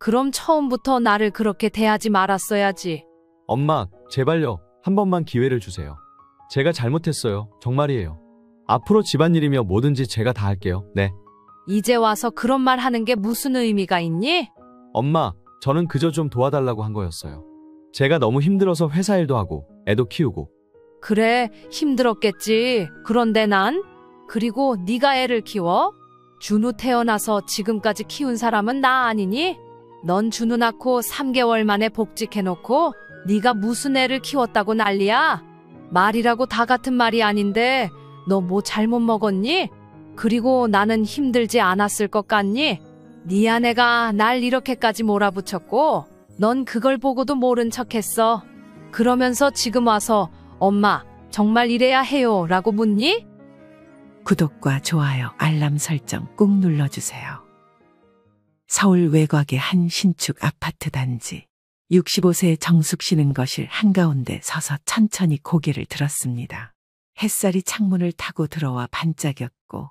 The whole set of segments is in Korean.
그럼 처음부터 나를 그렇게 대하지 말았어야지. 엄마, 제발요. 한 번만 기회를 주세요. 제가 잘못했어요. 정말이에요. 앞으로 집안일이며 뭐든지 제가 다 할게요. 네. 이제 와서 그런 말 하는 게 무슨 의미가 있니? 엄마, 저는 그저 좀 도와달라고 한 거였어요. 제가 너무 힘들어서 회사 일도 하고 애도 키우고. 그래, 힘들었겠지. 그런데 난? 그리고 네가 애를 키워? 준우 태어나서 지금까지 키운 사람은 나 아니니? 넌 준우 낳고 3개월 만에 복직해놓고 네가 무슨 애를 키웠다고 난리야? 말이라고 다 같은 말이 아닌데 너 뭐 잘못 먹었니? 그리고 나는 힘들지 않았을 것 같니? 네 아내가 날 이렇게까지 몰아붙였고 넌 그걸 보고도 모른 척했어. 그러면서 지금 와서 엄마 정말 이래야 해요 라고 묻니? 구독과 좋아요, 알람 설정 꾹 눌러주세요. 서울 외곽의 한 신축 아파트 단지. 65세 정숙 씨는 거실 한가운데 서서 천천히 고개를 들었습니다. 햇살이 창문을 타고 들어와 반짝였고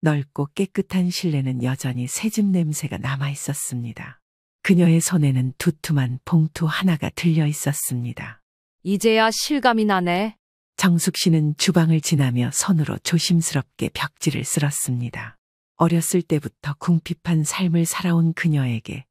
넓고 깨끗한 실내는 여전히 새집 냄새가 남아 있었습니다. 그녀의 손에는 두툼한 봉투 하나가 들려 있었습니다. 이제야 실감이 나네. 정숙 씨는 주방을 지나며 손으로 조심스럽게 벽지를 쓸었습니다. 어렸을 때부터 궁핍한 삶을 살아온 그녀에게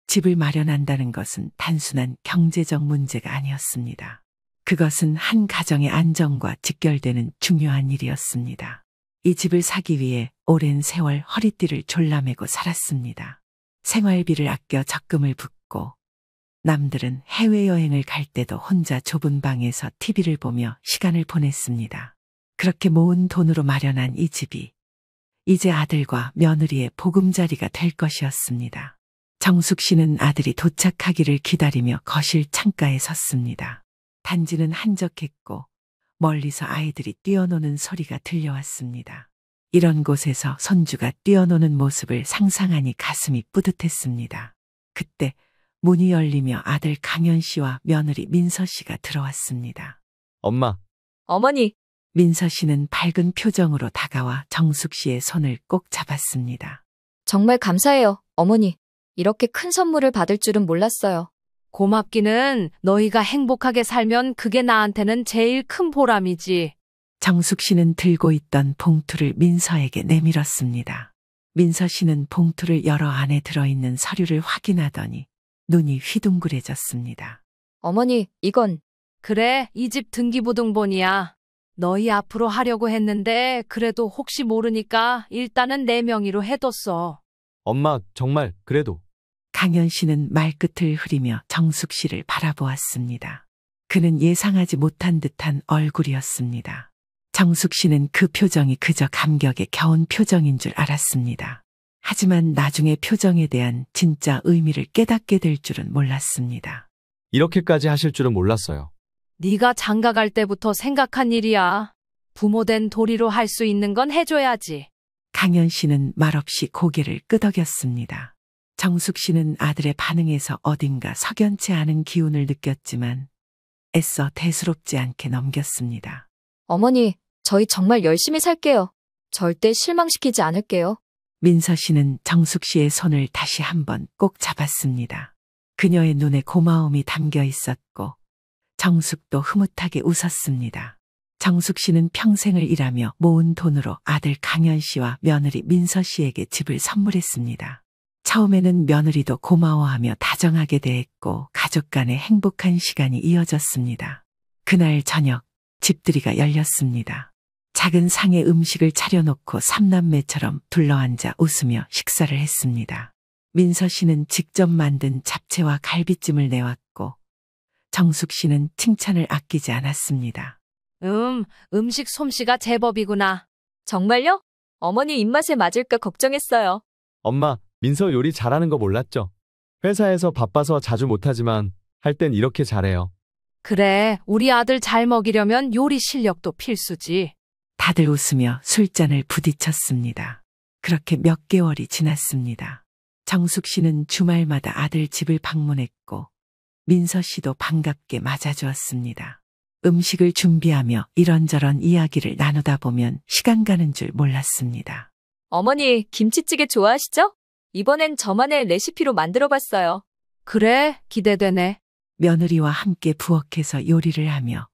집을 마련한다는 것은 단순한 경제적 문제가 아니었습니다. 그것은 한 가정의 안정과 직결되는 중요한 일이었습니다. 이 집을 사기 위해 오랜 세월 허리띠를 졸라매고 살았습니다. 생활비를 아껴 적금을 붓고 남들은 해외여행을 갈 때도 혼자 좁은 방에서 TV를 보며 시간을 보냈습니다. 그렇게 모은 돈으로 마련한 이 집이 이제 아들과 며느리의 보금자리가 될 것이었습니다. 정숙 씨는 아들이 도착하기를 기다리며 거실 창가에 섰습니다. 단지는 한적했고 멀리서 아이들이 뛰어노는 소리가 들려왔습니다. 이런 곳에서 손주가 뛰어노는 모습을 상상하니 가슴이 뿌듯했습니다. 그때 문이 열리며 아들 강현 씨와 며느리 민서 씨가 들어왔습니다. 엄마. 어머니. 민서 씨는 밝은 표정으로 다가와 정숙 씨의 손을 꼭 잡았습니다. 정말 감사해요, 어머니. 이렇게 큰 선물을 받을 줄은 몰랐어요. 고맙기는 너희가 행복하게 살면 그게 나한테는 제일 큰 보람이지. 정숙 씨는 들고 있던 봉투를 민서에게 내밀었습니다. 민서 씨는 봉투를 열어 안에 들어있는 서류를 확인하더니 눈이 휘둥그레졌습니다. 어머니, 이건. 그래, 이 집 등기부등본이야. 너희 앞으로 하려고 했는데 그래도 혹시 모르니까 일단은 내 명의로 해뒀어. 엄마, 정말 그래도. 강현 씨는 말끝을 흐리며 정숙 씨를 바라보았습니다. 그는 예상하지 못한 듯한 얼굴이었습니다. 정숙 씨는 그 표정이 그저 감격에 겨운 표정인 줄 알았습니다. 하지만 나중에 표정에 대한 진짜 의미를 깨닫게 될 줄은 몰랐습니다. 이렇게까지 하실 줄은 몰랐어요. 네가 장가갈 때부터 생각한 일이야. 부모된 도리로 할 수 있는 건 해줘야지. 강현 씨는 말없이 고개를 끄덕였습니다. 정숙 씨는 아들의 반응에서 어딘가 석연치 않은 기운을 느꼈지만 애써 대수롭지 않게 넘겼습니다. 어머니, 저희 정말 열심히 살게요. 절대 실망시키지 않을게요. 민서 씨는 정숙 씨의 손을 다시 한번 꼭 잡았습니다. 그녀의 눈에 고마움이 담겨 있었고 정숙도 흐뭇하게 웃었습니다. 정숙 씨는 평생을 일하며 모은 돈으로 아들 강현 씨와 며느리 민서 씨에게 집을 선물했습니다. 처음에는 며느리도 고마워하며 다정하게 대했고 가족 간의 행복한 시간이 이어졌습니다. 그날 저녁 집들이가 열렸습니다. 작은 상에 음식을 차려놓고 삼남매처럼 둘러앉아 웃으며 식사를 했습니다. 민서 씨는 직접 만든 잡채와 갈비찜을 내왔고 정숙 씨는 칭찬을 아끼지 않았습니다. 음식 솜씨가 제법이구나. 정말요? 어머니 입맛에 맞을까 걱정했어요. 엄마, 민서 요리 잘하는 거 몰랐죠? 회사에서 바빠서 자주 못하지만 할 땐 이렇게 잘해요. 그래, 우리 아들 잘 먹이려면 요리 실력도 필수지. 다들 웃으며 술잔을 부딪혔습니다. 그렇게 몇 개월이 지났습니다. 정숙 씨는 주말마다 아들 집을 방문했고 민서 씨도 반갑게 맞아주었습니다. 음식을 준비하며 이런저런 이야기를 나누다 보면 시간 가는 줄 몰랐습니다. 어머니, 김치찌개 좋아하시죠? 이번엔 저만의 레시피로 만들어봤어요. 그래, 기대되네. 며느리와 함께 부엌에서 요리를 하며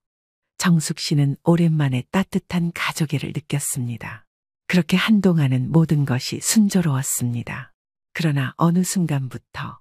정숙 씨는 오랜만에 따뜻한 가족애를 느꼈습니다. 그렇게 한동안은 모든 것이 순조로웠습니다. 그러나 어느 순간부터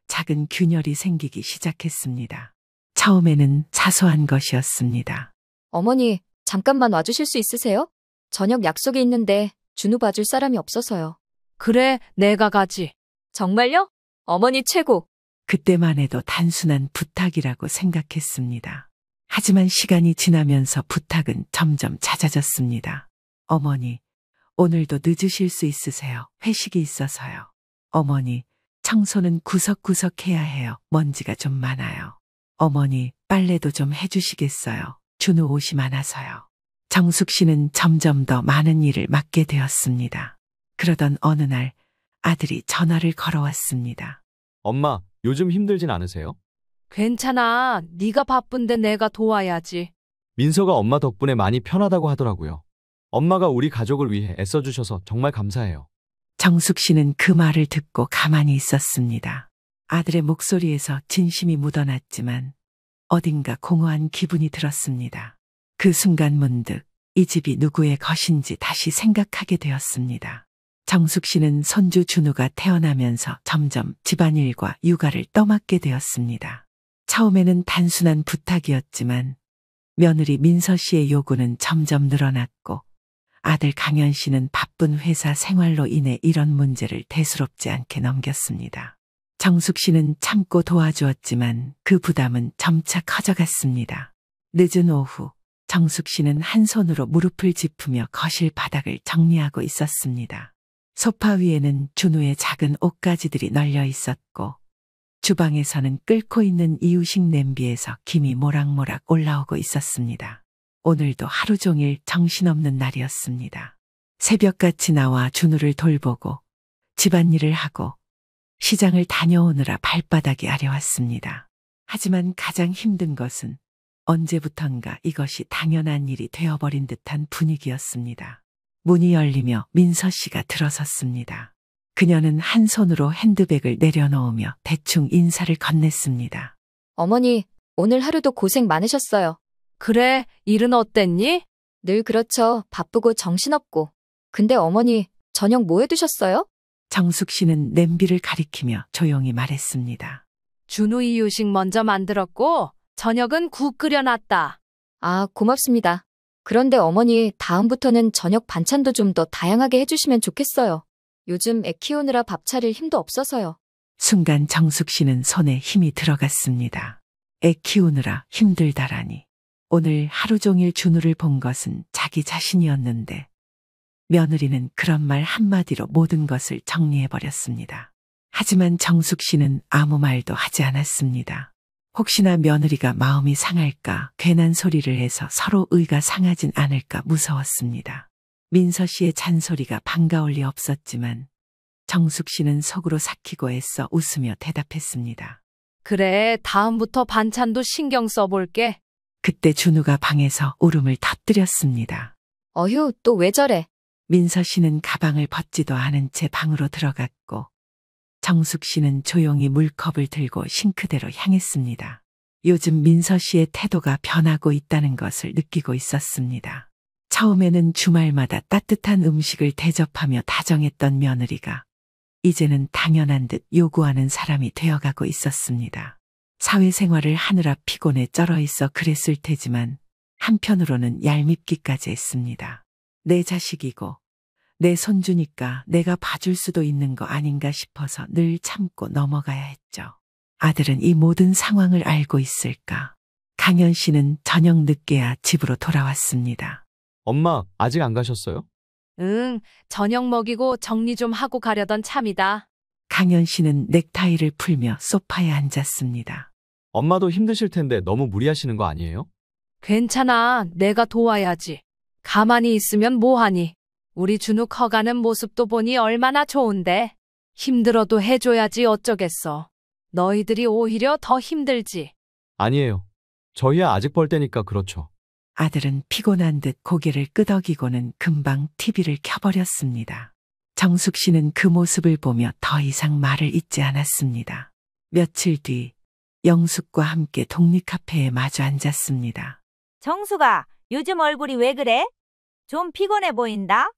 작은 균열이 생기기 시작했습니다. 처음에는 사소한 것이었습니다. 어머니, 잠깐만 와주실 수 있으세요? 저녁 약속이 있는데 준우 봐줄 사람이 없어서요. 그래, 내가 가지. 정말요? 어머니 최고. 그때만 해도 단순한 부탁이라고 생각했습니다. 하지만 시간이 지나면서 부탁은 점점 잦아졌습니다. 어머니, 오늘도 늦으실 수 있으세요? 회식이 있어서요. 어머니, 청소는 구석구석 해야 해요. 먼지가 좀 많아요. 어머니, 빨래도 좀 해주시겠어요? 준우 옷이 많아서요. 정숙 씨는 점점 더 많은 일을 맡게 되었습니다. 그러던 어느 날 아들이 전화를 걸어왔습니다. 엄마, 요즘 힘들진 않으세요? 괜찮아. 네가 바쁜데 내가 도와야지. 민서가 엄마 덕분에 많이 편하다고 하더라고요. 엄마가 우리 가족을 위해 애써주셔서 정말 감사해요. 정숙 씨는 그 말을 듣고 가만히 있었습니다. 아들의 목소리에서 진심이 묻어났지만 어딘가 공허한 기분이 들었습니다. 그 순간 문득 이 집이 누구의 것인지 다시 생각하게 되었습니다. 정숙 씨는 손주 준우가 태어나면서 점점 집안일과 육아를 떠맡게 되었습니다. 처음에는 단순한 부탁이었지만 며느리 민서 씨의 요구는 점점 늘어났고 아들 강현 씨는 바쁜 회사 생활로 인해 이런 문제를 대수롭지 않게 넘겼습니다. 정숙 씨는 참고 도와주었지만 그 부담은 점차 커져갔습니다. 늦은 오후 정숙 씨는 한 손으로 무릎을 짚으며 거실 바닥을 정리하고 있었습니다. 소파 위에는 준우의 작은 옷가지들이 널려 있었고 주방에서는 끓고 있는 이유식 냄비에서 김이 모락모락 올라오고 있었습니다. 오늘도 하루 종일 정신없는 날이었습니다. 새벽같이 나와 준우를 돌보고 집안일을 하고 시장을 다녀오느라 발바닥이 아려왔습니다. 하지만 가장 힘든 것은 언제부턴가 이것이 당연한 일이 되어버린 듯한 분위기였습니다. 문이 열리며 민서 씨가 들어섰습니다. 그녀는 한 손으로 핸드백을 내려놓으며 대충 인사를 건넸습니다. 어머니, 오늘 하루도 고생 많으셨어요. 그래, 일은 어땠니? 늘 그렇죠. 바쁘고 정신없고. 근데 어머니, 저녁 뭐 해두셨어요? 정숙 씨는 냄비를 가리키며 조용히 말했습니다. 준우 이유식 먼저 만들었고 저녁은 국 끓여놨다. 아, 고맙습니다. 그런데 어머니, 다음부터는 저녁 반찬도 좀 더 다양하게 해주시면 좋겠어요. 요즘 애 키우느라 밥 차릴 힘도 없어서요. 순간 정숙 씨는 손에 힘이 들어갔습니다. 애 키우느라 힘들다라니. 오늘 하루 종일 준우를 본 것은 자기 자신이었는데 며느리는 그런 말 한마디로 모든 것을 정리해버렸습니다. 하지만 정숙 씨는 아무 말도 하지 않았습니다. 혹시나 며느리가 마음이 상할까 괜한 소리를 해서 서로 의가 상하진 않을까 무서웠습니다. 민서 씨의 잔소리가 반가울 리 없었지만 정숙 씨는 속으로 삭히고 애써 웃으며 대답했습니다. 그래, 다음부터 반찬도 신경 써볼게. 그때 준우가 방에서 울음을 터뜨렸습니다. 어휴, 또 왜 저래? 민서 씨는 가방을 벗지도 않은 채 방으로 들어갔고 정숙 씨는 조용히 물컵을 들고 싱크대로 향했습니다. 요즘 민서 씨의 태도가 변하고 있다는 것을 느끼고 있었습니다. 처음에는 주말마다 따뜻한 음식을 대접하며 다정했던 며느리가 이제는 당연한 듯 요구하는 사람이 되어가고 있었습니다. 사회생활을 하느라 피곤해 쩔어 있어 그랬을 테지만 한편으로는 얄밉기까지 했습니다. 내 자식이고 내 손주니까 내가 봐줄 수도 있는 거 아닌가 싶어서 늘 참고 넘어가야 했죠. 아들은 이 모든 상황을 알고 있을까? 강현 씨는 저녁 늦게야 집으로 돌아왔습니다. 엄마, 아직 안 가셨어요? 응, 저녁 먹이고 정리 좀 하고 가려던 참이다. 강현 씨는 넥타이를 풀며 소파에 앉았습니다. 엄마도 힘드실 텐데 너무 무리하시는 거 아니에요? 괜찮아, 내가 도와야지. 가만히 있으면 뭐하니? 우리 준우 커가는 모습도 보니 얼마나 좋은데. 힘들어도 해줘야지 어쩌겠어. 너희들이 오히려 더 힘들지. 아니에요. 저희야 아직 벌 때니까 그렇죠. 아들은 피곤한 듯 고개를 끄덕이고는 금방 TV를 켜버렸습니다. 정숙 씨는 그 모습을 보며 더 이상 말을 잇지 않았습니다. 며칠 뒤 영숙과 함께 독립카페에 마주 앉았습니다. 정수가 요즘 얼굴이 왜 그래? 좀 피곤해 보인다?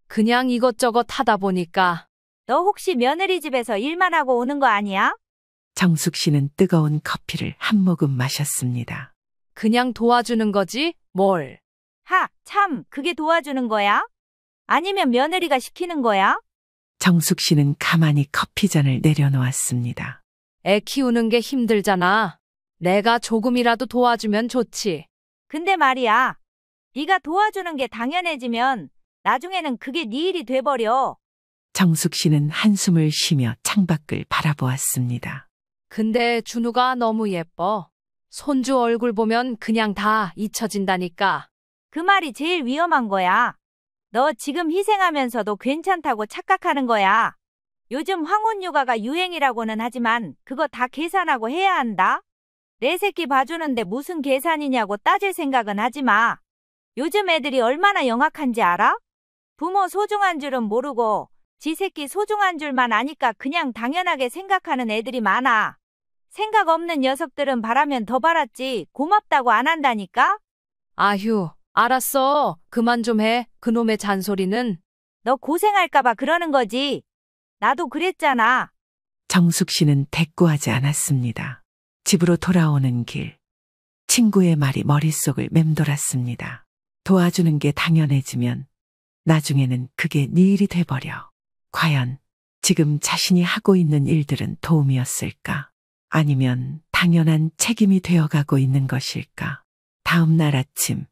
그냥 이것저것 하다 보니까. 너 혹시 며느리 집에서 일만 하고 오는 거 아니야? 정숙 씨는 뜨거운 커피를 한 모금 마셨습니다. 그냥 도와주는 거지, 뭘. 참, 그게 도와주는 거야? 아니면 며느리가 시키는 거야? 정숙 씨는 가만히 커피잔을 내려놓았습니다. 애 키우는 게 힘들잖아. 내가 조금이라도 도와주면 좋지. 근데 말이야, 네가 도와주는 게 당연해지면 나중에는 그게 네 일이 돼버려. 정숙 씨는 한숨을 쉬며 창밖을 바라보았습니다. 근데 준우가 너무 예뻐. 손주 얼굴 보면 그냥 다 잊혀진다니까. 그 말이 제일 위험한 거야. 너 지금 희생하면서도 괜찮다고 착각하는 거야. 요즘 황혼 육아가 유행이라고는 하지만 그거 다 계산하고 해야 한다. 내 새끼 봐주는데 무슨 계산이냐고 따질 생각은 하지 마. 요즘 애들이 얼마나 영악한지 알아? 부모 소중한 줄은 모르고 지 새끼 소중한 줄만 아니까 그냥 당연하게 생각하는 애들이 많아. 생각 없는 녀석들은 바라면 더 바랐지 고맙다고 안 한다니까? 아휴, 알았어. 그만 좀 해. 그놈의 잔소리는. 너 고생할까봐 그러는 거지. 나도 그랬잖아. 정숙 씨는 대꾸하지 않았습니다. 집으로 돌아오는 길, 친구의 말이 머릿속을 맴돌았습니다. 도와주는 게 당연해지면 나중에는 그게 네 일이 돼버려. 과연 지금 자신이 하고 있는 일들은 도움이었을까? 아니면 당연한 책임이 되어가고 있는 것일까? 다음 날 아침,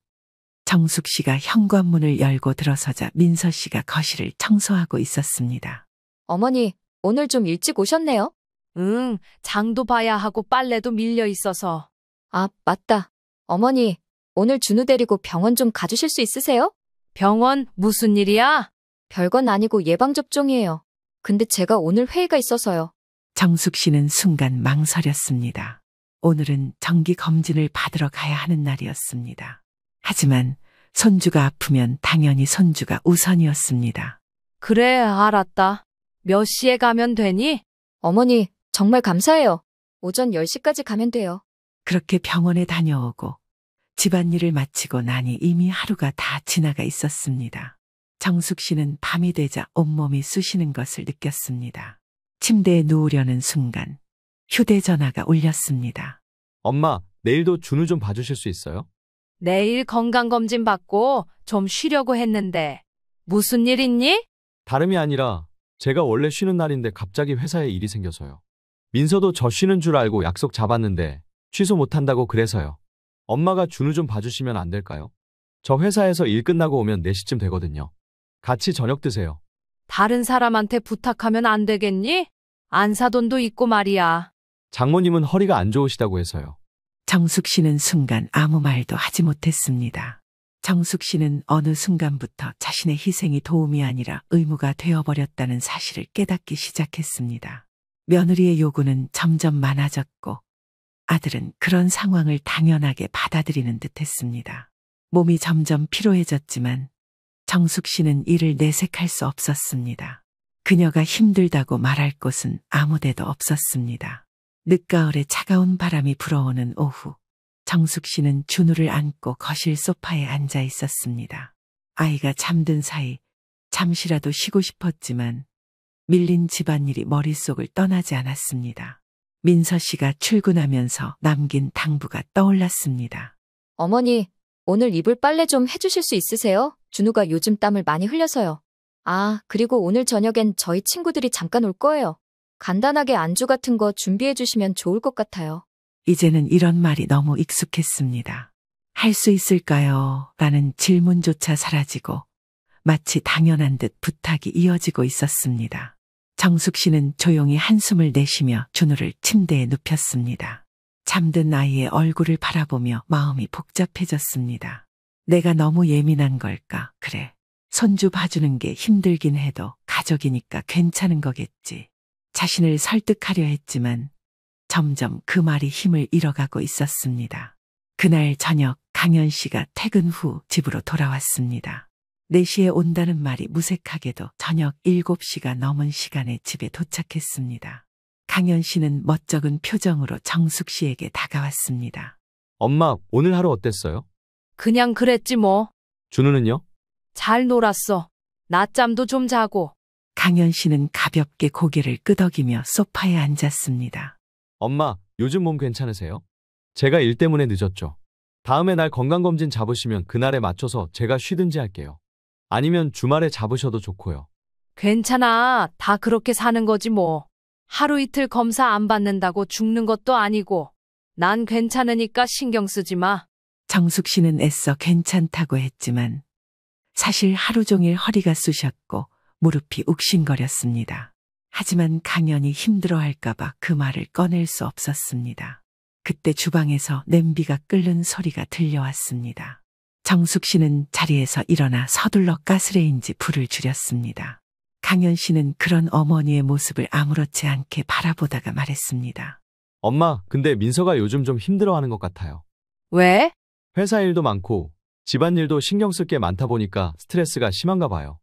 정숙 씨가 현관문을 열고 들어서자 민서 씨가 거실을 청소하고 있었습니다. 어머니, 오늘 좀 일찍 오셨네요? 응, 장도 봐야 하고 빨래도 밀려 있어서. 아, 맞다. 어머니, 오늘 준우 데리고 병원 좀 가주실 수 있으세요? 병원 무슨 일이야? 별건 아니고 예방접종이에요. 근데 제가 오늘 회의가 있어서요. 정숙 씨는 순간 망설였습니다. 오늘은 정기 검진을 받으러 가야 하는 날이었습니다. 하지만 손주가 아프면 당연히 손주가 우선이었습니다. 그래, 알았다. 몇 시에 가면 되니? 어머니, 정말 감사해요. 오전 10시까지 가면 돼요. 그렇게 병원에 다녀오고 집안일을 마치고 나니 이미 하루가 다 지나가 있었습니다. 정숙 씨는 밤이 되자 온몸이 쑤시는 것을 느꼈습니다. 침대에 누우려는 순간 휴대전화가 울렸습니다. 엄마, 내일도 준우 좀 봐주실 수 있어요? 내일 건강검진 받고 좀 쉬려고 했는데. 무슨 일 있니? 다름이 아니라 제가 원래 쉬는 날인데 갑자기 회사에 일이 생겨서요. 민서도 저 쉬는 줄 알고 약속 잡았는데 취소 못한다고 그래서요. 엄마가 준우 좀 봐주시면 안 될까요? 저 회사에서 일 끝나고 오면 4시쯤 되거든요. 같이 저녁 드세요. 다른 사람한테 부탁하면 안 되겠니? 안사돈도 있고 말이야. 장모님은 허리가 안 좋으시다고 해서요. 정숙 씨는 순간 아무 말도 하지 못했습니다. 정숙 씨는 어느 순간부터 자신의 희생이 도움이 아니라 의무가 되어버렸다는 사실을 깨닫기 시작했습니다. 며느리의 요구는 점점 많아졌고 아들은 그런 상황을 당연하게 받아들이는 듯했습니다. 몸이 점점 피로해졌지만 정숙 씨는 이를 내색할 수 없었습니다. 그녀가 힘들다고 말할 곳은 아무 데도 없었습니다. 늦가을에 차가운 바람이 불어오는 오후, 정숙 씨는 준우를 안고 거실 소파에 앉아 있었습니다. 아이가 잠든 사이 잠시라도 쉬고 싶었지만 밀린 집안일이 머릿속을 떠나지 않았습니다. 민서 씨가 출근하면서 남긴 당부가 떠올랐습니다. 어머니, 오늘 이불 빨래 좀 해주실 수 있으세요? 준우가 요즘 땀을 많이 흘려서요. 아, 그리고 오늘 저녁엔 저희 친구들이 잠깐 올 거예요. 간단하게 안주 같은 거 준비해 주시면 좋을 것 같아요. 이제는 이런 말이 너무 익숙했습니다. 할 수 있을까요? 라는 질문조차 사라지고 마치 당연한 듯 부탁이 이어지고 있었습니다. 정숙 씨는 조용히 한숨을 내쉬며 준우를 침대에 눕혔습니다. 잠든 아이의 얼굴을 바라보며 마음이 복잡해졌습니다. 내가 너무 예민한 걸까? 그래. 손주 봐주는 게 힘들긴 해도 가족이니까 괜찮은 거겠지. 자신을 설득하려 했지만 점점 그 말이 힘을 잃어가고 있었습니다. 그날 저녁 강현 씨가 퇴근 후 집으로 돌아왔습니다. 4시에 온다는 말이 무색하게도 저녁 7시가 넘은 시간에 집에 도착했습니다. 강현 씨는 멋쩍은 표정으로 정숙 씨에게 다가왔습니다. 엄마, 오늘 하루 어땠어요? 그냥 그랬지 뭐. 준우는요? 잘 놀았어. 낮잠도 좀 자고. 강현 씨는 가볍게 고개를 끄덕이며 소파에 앉았습니다. 엄마, 요즘 몸 괜찮으세요? 제가 일 때문에 늦었죠. 다음에 날 건강검진 잡으시면 그날에 맞춰서 제가 쉬든지 할게요. 아니면 주말에 잡으셔도 좋고요. 괜찮아. 다 그렇게 사는 거지 뭐. 하루 이틀 검사 안 받는다고 죽는 것도 아니고. 난 괜찮으니까 신경 쓰지 마. 정숙 씨는 애써 괜찮다고 했지만 사실 하루 종일 허리가 쑤셨고 무릎이 욱신거렸습니다. 하지만 강연이 힘들어할까봐 그 말을 꺼낼 수 없었습니다. 그때 주방에서 냄비가 끓는 소리가 들려왔습니다. 정숙 씨는 자리에서 일어나 서둘러 가스레인지 불을 줄였습니다. 강연 씨는 그런 어머니의 모습을 아무렇지 않게 바라보다가 말했습니다. 엄마, 근데 민서가 요즘 좀 힘들어하는 것 같아요. 왜? 회사 일도 많고 집안일도 신경 쓸 게 많다 보니까 스트레스가 심한가 봐요.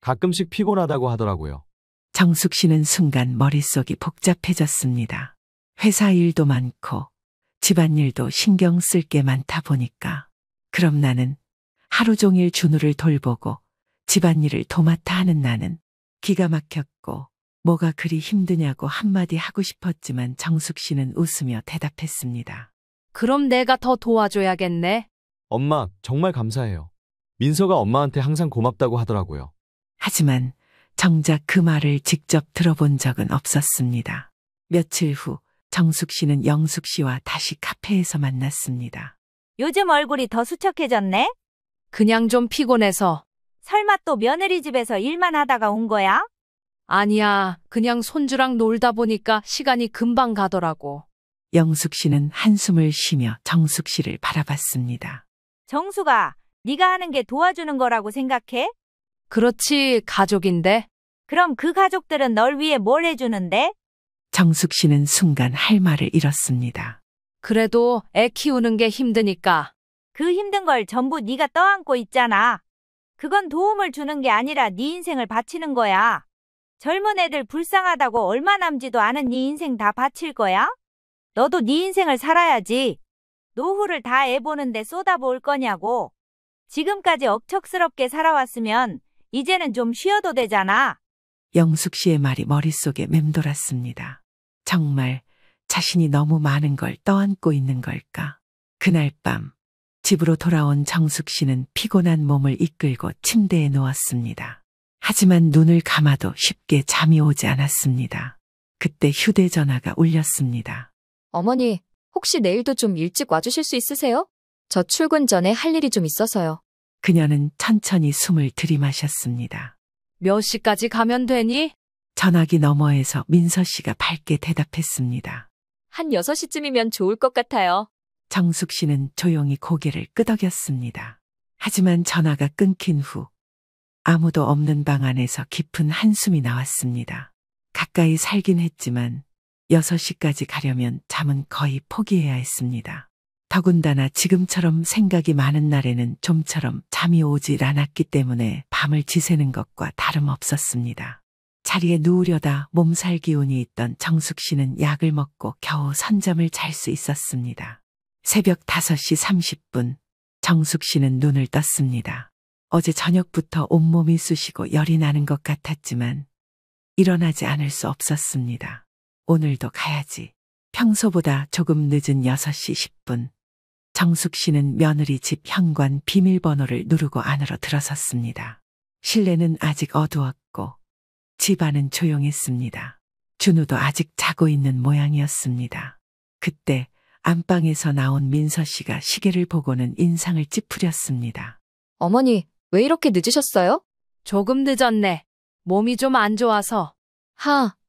가끔씩 피곤하다고 하더라고요. 정숙 씨는 순간 머릿속이 복잡해졌습니다. 회사 일도 많고 집안일도 신경 쓸 게 많다 보니까 그럼 나는 하루 종일 준우를 돌보고 집안일을 도맡아 하는 나는 기가 막혔고 뭐가 그리 힘드냐고 한마디 하고 싶었지만 정숙 씨는 웃으며 대답했습니다. 그럼 내가 더 도와줘야겠네. 엄마, 정말 감사해요. 민서가 엄마한테 항상 고맙다고 하더라고요. 하지만 정작 그 말을 직접 들어본 적은 없었습니다. 며칠 후 정숙 씨는 영숙 씨와 다시 카페에서 만났습니다. 요즘 얼굴이 더 수척해졌네? 그냥 좀 피곤해서. 설마 또 며느리 집에서 일만 하다가 온 거야? 아니야. 그냥 손주랑 놀다 보니까 시간이 금방 가더라고. 영숙 씨는 한숨을 쉬며 정숙 씨를 바라봤습니다. 정수가 네가 하는 게 도와주는 거라고 생각해? 그렇지, 가족인데. 그럼 그 가족들은 널 위해 뭘 해주는데? 정숙 씨는 순간 할 말을 잃었습니다. 그래도 애 키우는 게 힘드니까. 그 힘든 걸 전부 네가 떠안고 있잖아. 그건 도움을 주는 게 아니라 네 인생을 바치는 거야. 젊은 애들 불쌍하다고 얼마 남지도 않은 네 인생 다 바칠 거야? 너도 네 인생을 살아야지. 노후를 다 애 보는데 쏟아부을 거냐고. 지금까지 억척스럽게 살아왔으면 이제는 좀 쉬어도 되잖아. 영숙 씨의 말이 머릿속에 맴돌았습니다. 정말 자신이 너무 많은 걸 떠안고 있는 걸까? 그날 밤 집으로 돌아온 정숙 씨는 피곤한 몸을 이끌고 침대에 누웠습니다. 하지만 눈을 감아도 쉽게 잠이 오지 않았습니다. 그때 휴대전화가 울렸습니다. 어머니, 혹시 내일도 좀 일찍 와주실 수 있으세요? 저 출근 전에 할 일이 좀 있어서요. 그녀는 천천히 숨을 들이마셨습니다. 몇 시까지 가면 되니? 전화기 너머에서 민서 씨가 밝게 대답했습니다. 한 6시쯤이면 좋을 것 같아요. 정숙 씨는 조용히 고개를 끄덕였습니다. 하지만 전화가 끊긴 후 아무도 없는 방 안에서 깊은 한숨이 나왔습니다. 가까이 살긴 했지만 6시까지 가려면 잠은 거의 포기해야 했습니다. 더군다나 지금처럼 생각이 많은 날에는 좀처럼 잠이 오질 않았기 때문에 밤을 지새는 것과 다름없었습니다. 자리에 누우려다 몸살 기운이 있던 정숙 씨는 약을 먹고 겨우 선잠을 잘 수 있었습니다. 새벽 5시 30분, 정숙 씨는 눈을 떴습니다. 어제 저녁부터 온몸이 쑤시고 열이 나는 것 같았지만 일어나지 않을 수 없었습니다. 오늘도 가야지. 평소보다 조금 늦은 6시 10분. 정숙 씨는 며느리 집 현관 비밀번호를 누르고 안으로 들어섰습니다. 실내는 아직 어두웠고 집 안은 조용했습니다. 준우도 아직 자고 있는 모양이었습니다. 그때 안방에서 나온 민서 씨가 시계를 보고는 인상을 찌푸렸습니다. 어머니, 왜 이렇게 늦으셨어요? 조금 늦었네. 몸이 좀 안 좋아서.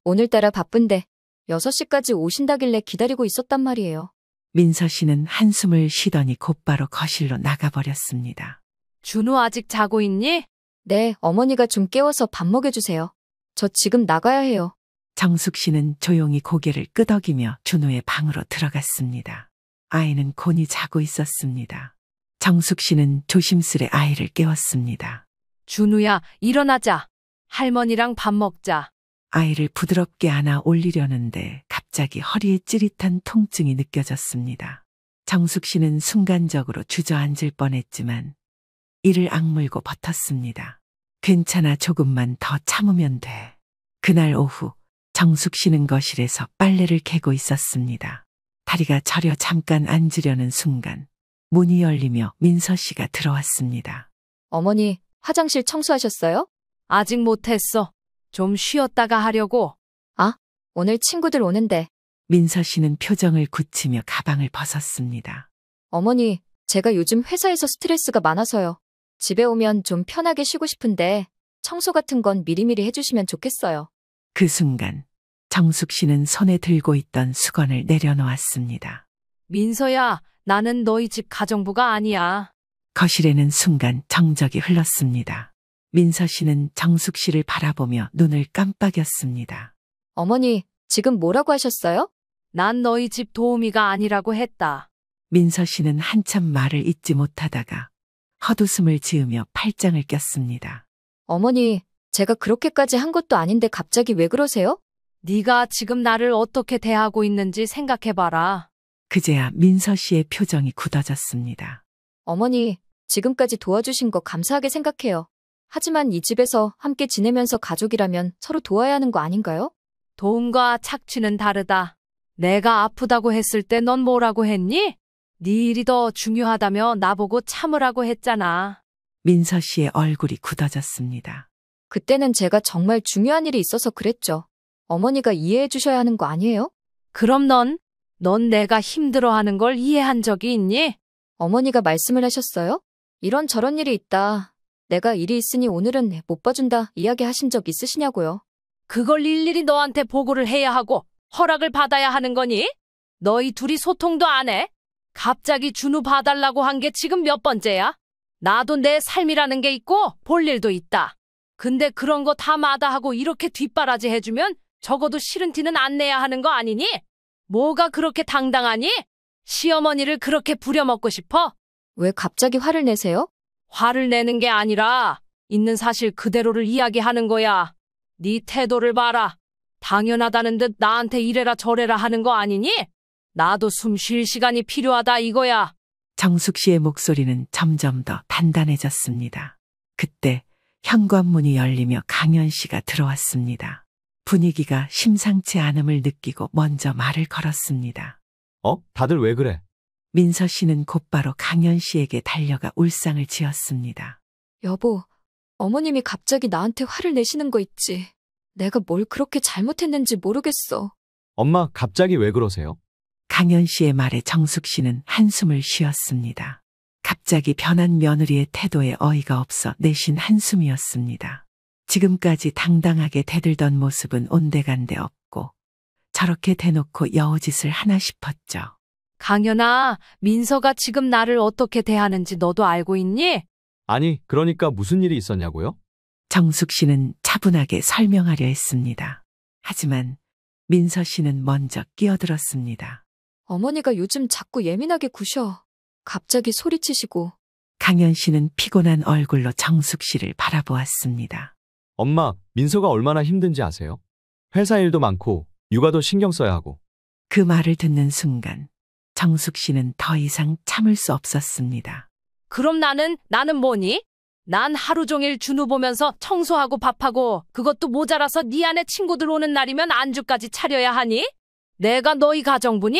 오늘따라 바쁜데 6시까지 오신다길래 기다리고 있었단 말이에요. 민서 씨는 한숨을 쉬더니 곧바로 거실로 나가버렸습니다. 준우 아직 자고 있니? 네, 어머니가 좀 깨워서 밥 먹여주세요. 저 지금 나가야 해요. 정숙 씨는 조용히 고개를 끄덕이며 준우의 방으로 들어갔습니다. 아이는 곤히 자고 있었습니다. 정숙 씨는 조심스레 아이를 깨웠습니다. 준우야, 일어나자. 할머니랑 밥 먹자. 아이를 부드럽게 안아 올리려는데 갑자기 허리에 찌릿한 통증이 느껴졌습니다. 정숙 씨는 순간적으로 주저앉을 뻔했지만 이를 악물고 버텼습니다. 괜찮아, 조금만 더 참으면 돼. 그날 오후 정숙 씨는 거실에서 빨래를 개고 있었습니다. 다리가 저려 잠깐 앉으려는 순간 문이 열리며 민서 씨가 들어왔습니다. 어머니, 화장실 청소하셨어요? 아직 못했어. 좀 쉬었다가 하려고. 오늘 친구들 오는데. 민서 씨는 표정을 굳히며 가방을 벗었습니다. 어머니, 제가 요즘 회사에서 스트레스가 많아서요. 집에 오면 좀 편하게 쉬고 싶은데 청소 같은 건 미리미리 해주시면 좋겠어요. 그 순간 정숙 씨는 손에 들고 있던 수건을 내려놓았습니다. 민서야, 나는 너희 집 가정부가 아니야. 거실에는 순간 정적이 흘렀습니다. 민서 씨는 정숙 씨를 바라보며 눈을 깜빡였습니다. 어머니, 지금 뭐라고 하셨어요? 난 너희 집 도우미가 아니라고 했다. 민서 씨는 한참 말을 잇지 못하다가 헛웃음을 지으며 팔짱을 꼈습니다. 어머니, 제가 그렇게까지 한 것도 아닌데 갑자기 왜 그러세요? 네가 지금 나를 어떻게 대하고 있는지 생각해봐라. 그제야 민서 씨의 표정이 굳어졌습니다. 어머니, 지금까지 도와주신 거 감사하게 생각해요. 하지만 이 집에서 함께 지내면서 가족이라면 서로 도와야 하는 거 아닌가요? 도움과 착취는 다르다. 내가 아프다고 했을 때 넌 뭐라고 했니? 네 일이 더 중요하다며 나보고 참으라고 했잖아. 민서 씨의 얼굴이 굳어졌습니다. 그때는 제가 정말 중요한 일이 있어서 그랬죠. 어머니가 이해해 주셔야 하는 거 아니에요? 그럼 넌 내가 힘들어하는 걸 이해한 적이 있니? 어머니가 말씀을 하셨어요? 이런 일이 있다. 내가 일이 있으니 오늘은 못 봐준다 이야기하신 적 있으시냐고요? 그걸 일일이 너한테 보고를 해야 하고 허락을 받아야 하는 거니? 너희 둘이 소통도 안 해? 갑자기 준우 봐달라고 한 게 지금 몇 번째야? 나도 내 삶이라는 게 있고 볼 일도 있다. 근데 그런 거 다 마다하고 이렇게 뒷바라지 해주면 적어도 싫은 티는 안 내야 하는 거 아니니? 뭐가 그렇게 당당하니? 시어머니를 그렇게 부려먹고 싶어? 왜 갑자기 화를 내세요? 화를 내는 게 아니라 있는 사실 그대로를 이야기하는 거야. 네 태도를 봐라. 당연하다는 듯 나한테 이래라 저래라 하는 거 아니니? 나도 숨 쉴 시간이 필요하다 이거야. 정숙 씨의 목소리는 점점 더 단단해졌습니다. 그때 현관문이 열리며 강연 씨가 들어왔습니다. 분위기가 심상치 않음을 느끼고 먼저 말을 걸었습니다. 다들 왜 그래? 민서 씨는 곧바로 강연 씨에게 달려가 울상을 지었습니다. 여보, 어머님이 갑자기 나한테 화를 내시는 거 있지. 내가 뭘 그렇게 잘못했는지 모르겠어. 엄마, 갑자기 왜 그러세요? 강연 씨의 말에 정숙 씨는 한숨을 쉬었습니다. 갑자기 변한 며느리의 태도에 어이가 없어 내쉰 한숨이었습니다. 지금까지 당당하게 대들던 모습은 온데간데 없고 저렇게 대놓고 여우짓을 하나 싶었죠. 강연아, 민서가 지금 나를 어떻게 대하는지 너도 알고 있니? 아니, 그러니까 무슨 일이 있었냐고요? 정숙 씨는 차분하게 설명하려 했습니다. 하지만 민서 씨는 먼저 끼어들었습니다. 어머니가 요즘 자꾸 예민하게 구셔. 갑자기 소리치시고. 강연 씨는 피곤한 얼굴로 정숙 씨를 바라보았습니다. 엄마, 민서가 얼마나 힘든지 아세요? 회사 일도 많고 육아도 신경 써야 하고. 그 말을 듣는 순간 정숙 씨는 더 이상 참을 수 없었습니다. 그럼 나는 뭐니? 난 하루 종일 준우 보면서 청소하고 밥하고 그것도 모자라서 네 안에 친구들 오는 날이면 안주까지 차려야 하니? 내가 너희 가정부니?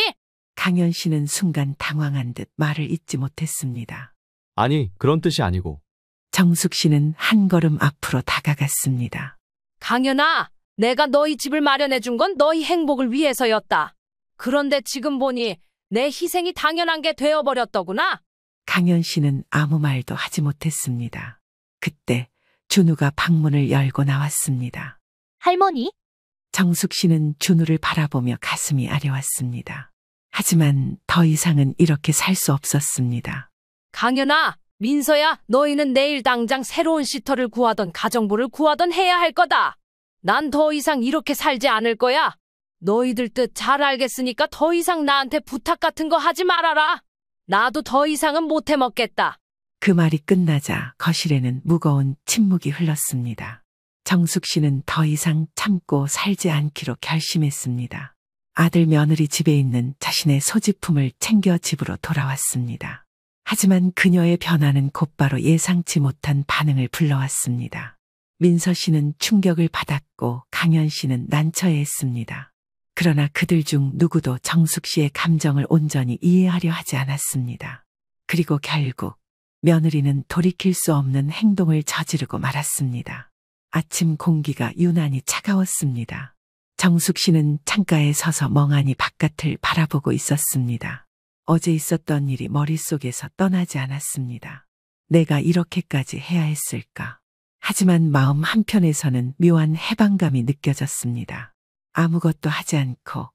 강연 씨는 순간 당황한 듯 말을 잇지 못했습니다. 아니, 그런 뜻이 아니고. 정숙 씨는 한 걸음 앞으로 다가갔습니다. 강연아, 내가 너희 집을 마련해 준 건 너희 행복을 위해서였다. 그런데 지금 보니 내 희생이 당연한 게 되어버렸더구나. 강연 씨는 아무 말도 하지 못했습니다. 그때 준우가 방문을 열고 나왔습니다. 할머니? 정숙 씨는 준우를 바라보며 가슴이 아려왔습니다. 하지만 더 이상은 이렇게 살 수 없었습니다. 강연아, 민서야, 너희는 내일 당장 새로운 시터를 구하던 가정부를 구하던 해야 할 거다. 난 더 이상 이렇게 살지 않을 거야. 너희들 뜻 잘 알겠으니까 더 이상 나한테 부탁 같은 거 하지 말아라. 나도 더 이상은 못 해먹겠다. 그 말이 끝나자 거실에는 무거운 침묵이 흘렀습니다. 정숙 씨는 더 이상 참고 살지 않기로 결심했습니다. 아들 며느리 집에 있는 자신의 소지품을 챙겨 집으로 돌아왔습니다. 하지만 그녀의 변화는 곧바로 예상치 못한 반응을 불러왔습니다. 민서 씨는 충격을 받았고 강현 씨는 난처해했습니다. 그러나 그들 중 누구도 정숙 씨의 감정을 온전히 이해하려 하지 않았습니다. 그리고 결국 며느리는 돌이킬 수 없는 행동을 저지르고 말았습니다. 아침 공기가 유난히 차가웠습니다. 정숙 씨는 창가에 서서 멍하니 바깥을 바라보고 있었습니다. 어제 있었던 일이 머릿속에서 떠나지 않았습니다. 내가 이렇게까지 해야 했을까? 하지만 마음 한편에서는 묘한 해방감이 느껴졌습니다. 아무것도 하지 않고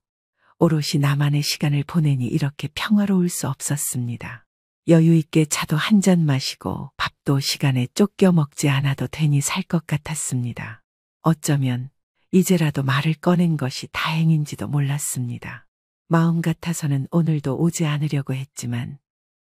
오롯이 나만의 시간을 보내니 이렇게 평화로울 수 없었습니다. 여유 있게 차도 한 잔 마시고 밥도 시간에 쫓겨 먹지 않아도 되니 살 것 같았습니다. 어쩌면 이제라도 말을 꺼낸 것이 다행인지도 몰랐습니다. 마음 같아서는 오늘도 오지 않으려고 했지만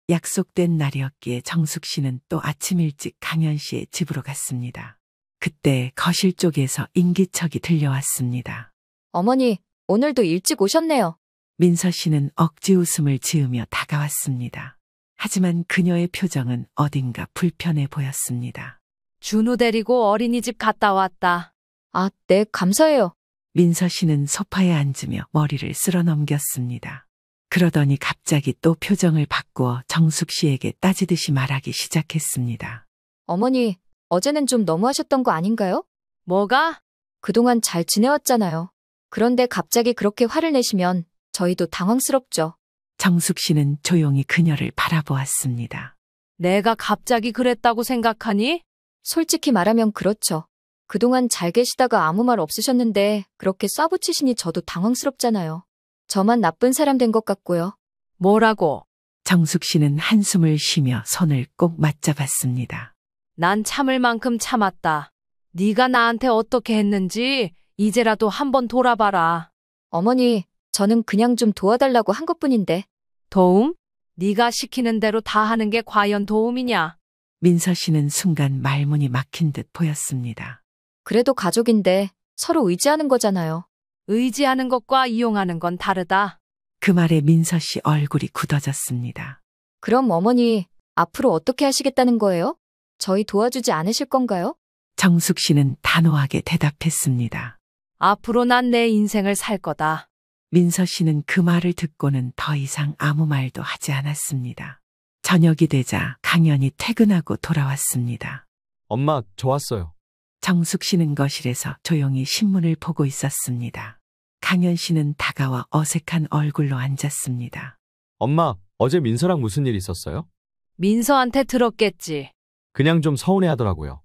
약속된 날이었기에 정숙 씨는 또 아침 일찍 강현 씨의 집으로 갔습니다. 그때 거실 쪽에서 인기척이 들려왔습니다. 어머니, 오늘도 일찍 오셨네요. 민서 씨는 억지 웃음을 지으며 다가왔습니다. 하지만 그녀의 표정은 어딘가 불편해 보였습니다. 준우 데리고 어린이집 갔다 왔다. 아, 네, 감사해요. 민서 씨는 소파에 앉으며 머리를 쓸어 넘겼습니다. 그러더니 갑자기 또 표정을 바꾸어 정숙 씨에게 따지듯이 말하기 시작했습니다. 어머니, 어제는 좀 너무하셨던 거 아닌가요? 뭐가? 그동안 잘 지내왔잖아요. 그런데 갑자기 그렇게 화를 내시면 저희도 당황스럽죠. 정숙 씨는 조용히 그녀를 바라보았습니다. 내가 갑자기 그랬다고 생각하니? 솔직히 말하면 그렇죠. 그동안 잘 계시다가 아무 말 없으셨는데 그렇게 쏴붙이시니 저도 당황스럽잖아요. 저만 나쁜 사람 된 것 같고요. 뭐라고? 정숙 씨는 한숨을 쉬며 손을 꼭 맞잡았습니다. 난 참을 만큼 참았다. 네가 나한테 어떻게 했는지 이제라도 한번 돌아봐라. 어머니, 저는 그냥 좀 도와달라고 한 것뿐인데. 도움? 네가 시키는 대로 다 하는 게 과연 도움이냐? 민서 씨는 순간 말문이 막힌 듯 보였습니다. 그래도 가족인데 서로 의지하는 거잖아요. 의지하는 것과 이용하는 건 다르다. 그 말에 민서 씨 얼굴이 굳어졌습니다. 그럼 어머니, 앞으로 어떻게 하시겠다는 거예요? 저희 도와주지 않으실 건가요? 정숙 씨는 단호하게 대답했습니다. 앞으로 난 내 인생을 살 거다. 민서 씨는 그 말을 듣고는 더 이상 아무 말도 하지 않았습니다. 저녁이 되자 강연이 퇴근하고 돌아왔습니다. 엄마, 저 왔어요. 정숙 씨는 거실에서 조용히 신문을 보고 있었습니다. 강현 씨는 다가와 어색한 얼굴로 앉았습니다. 엄마, 어제 민서랑 무슨 일 있었어요? 민서한테 들었겠지. 그냥 좀 서운해 하더라고요.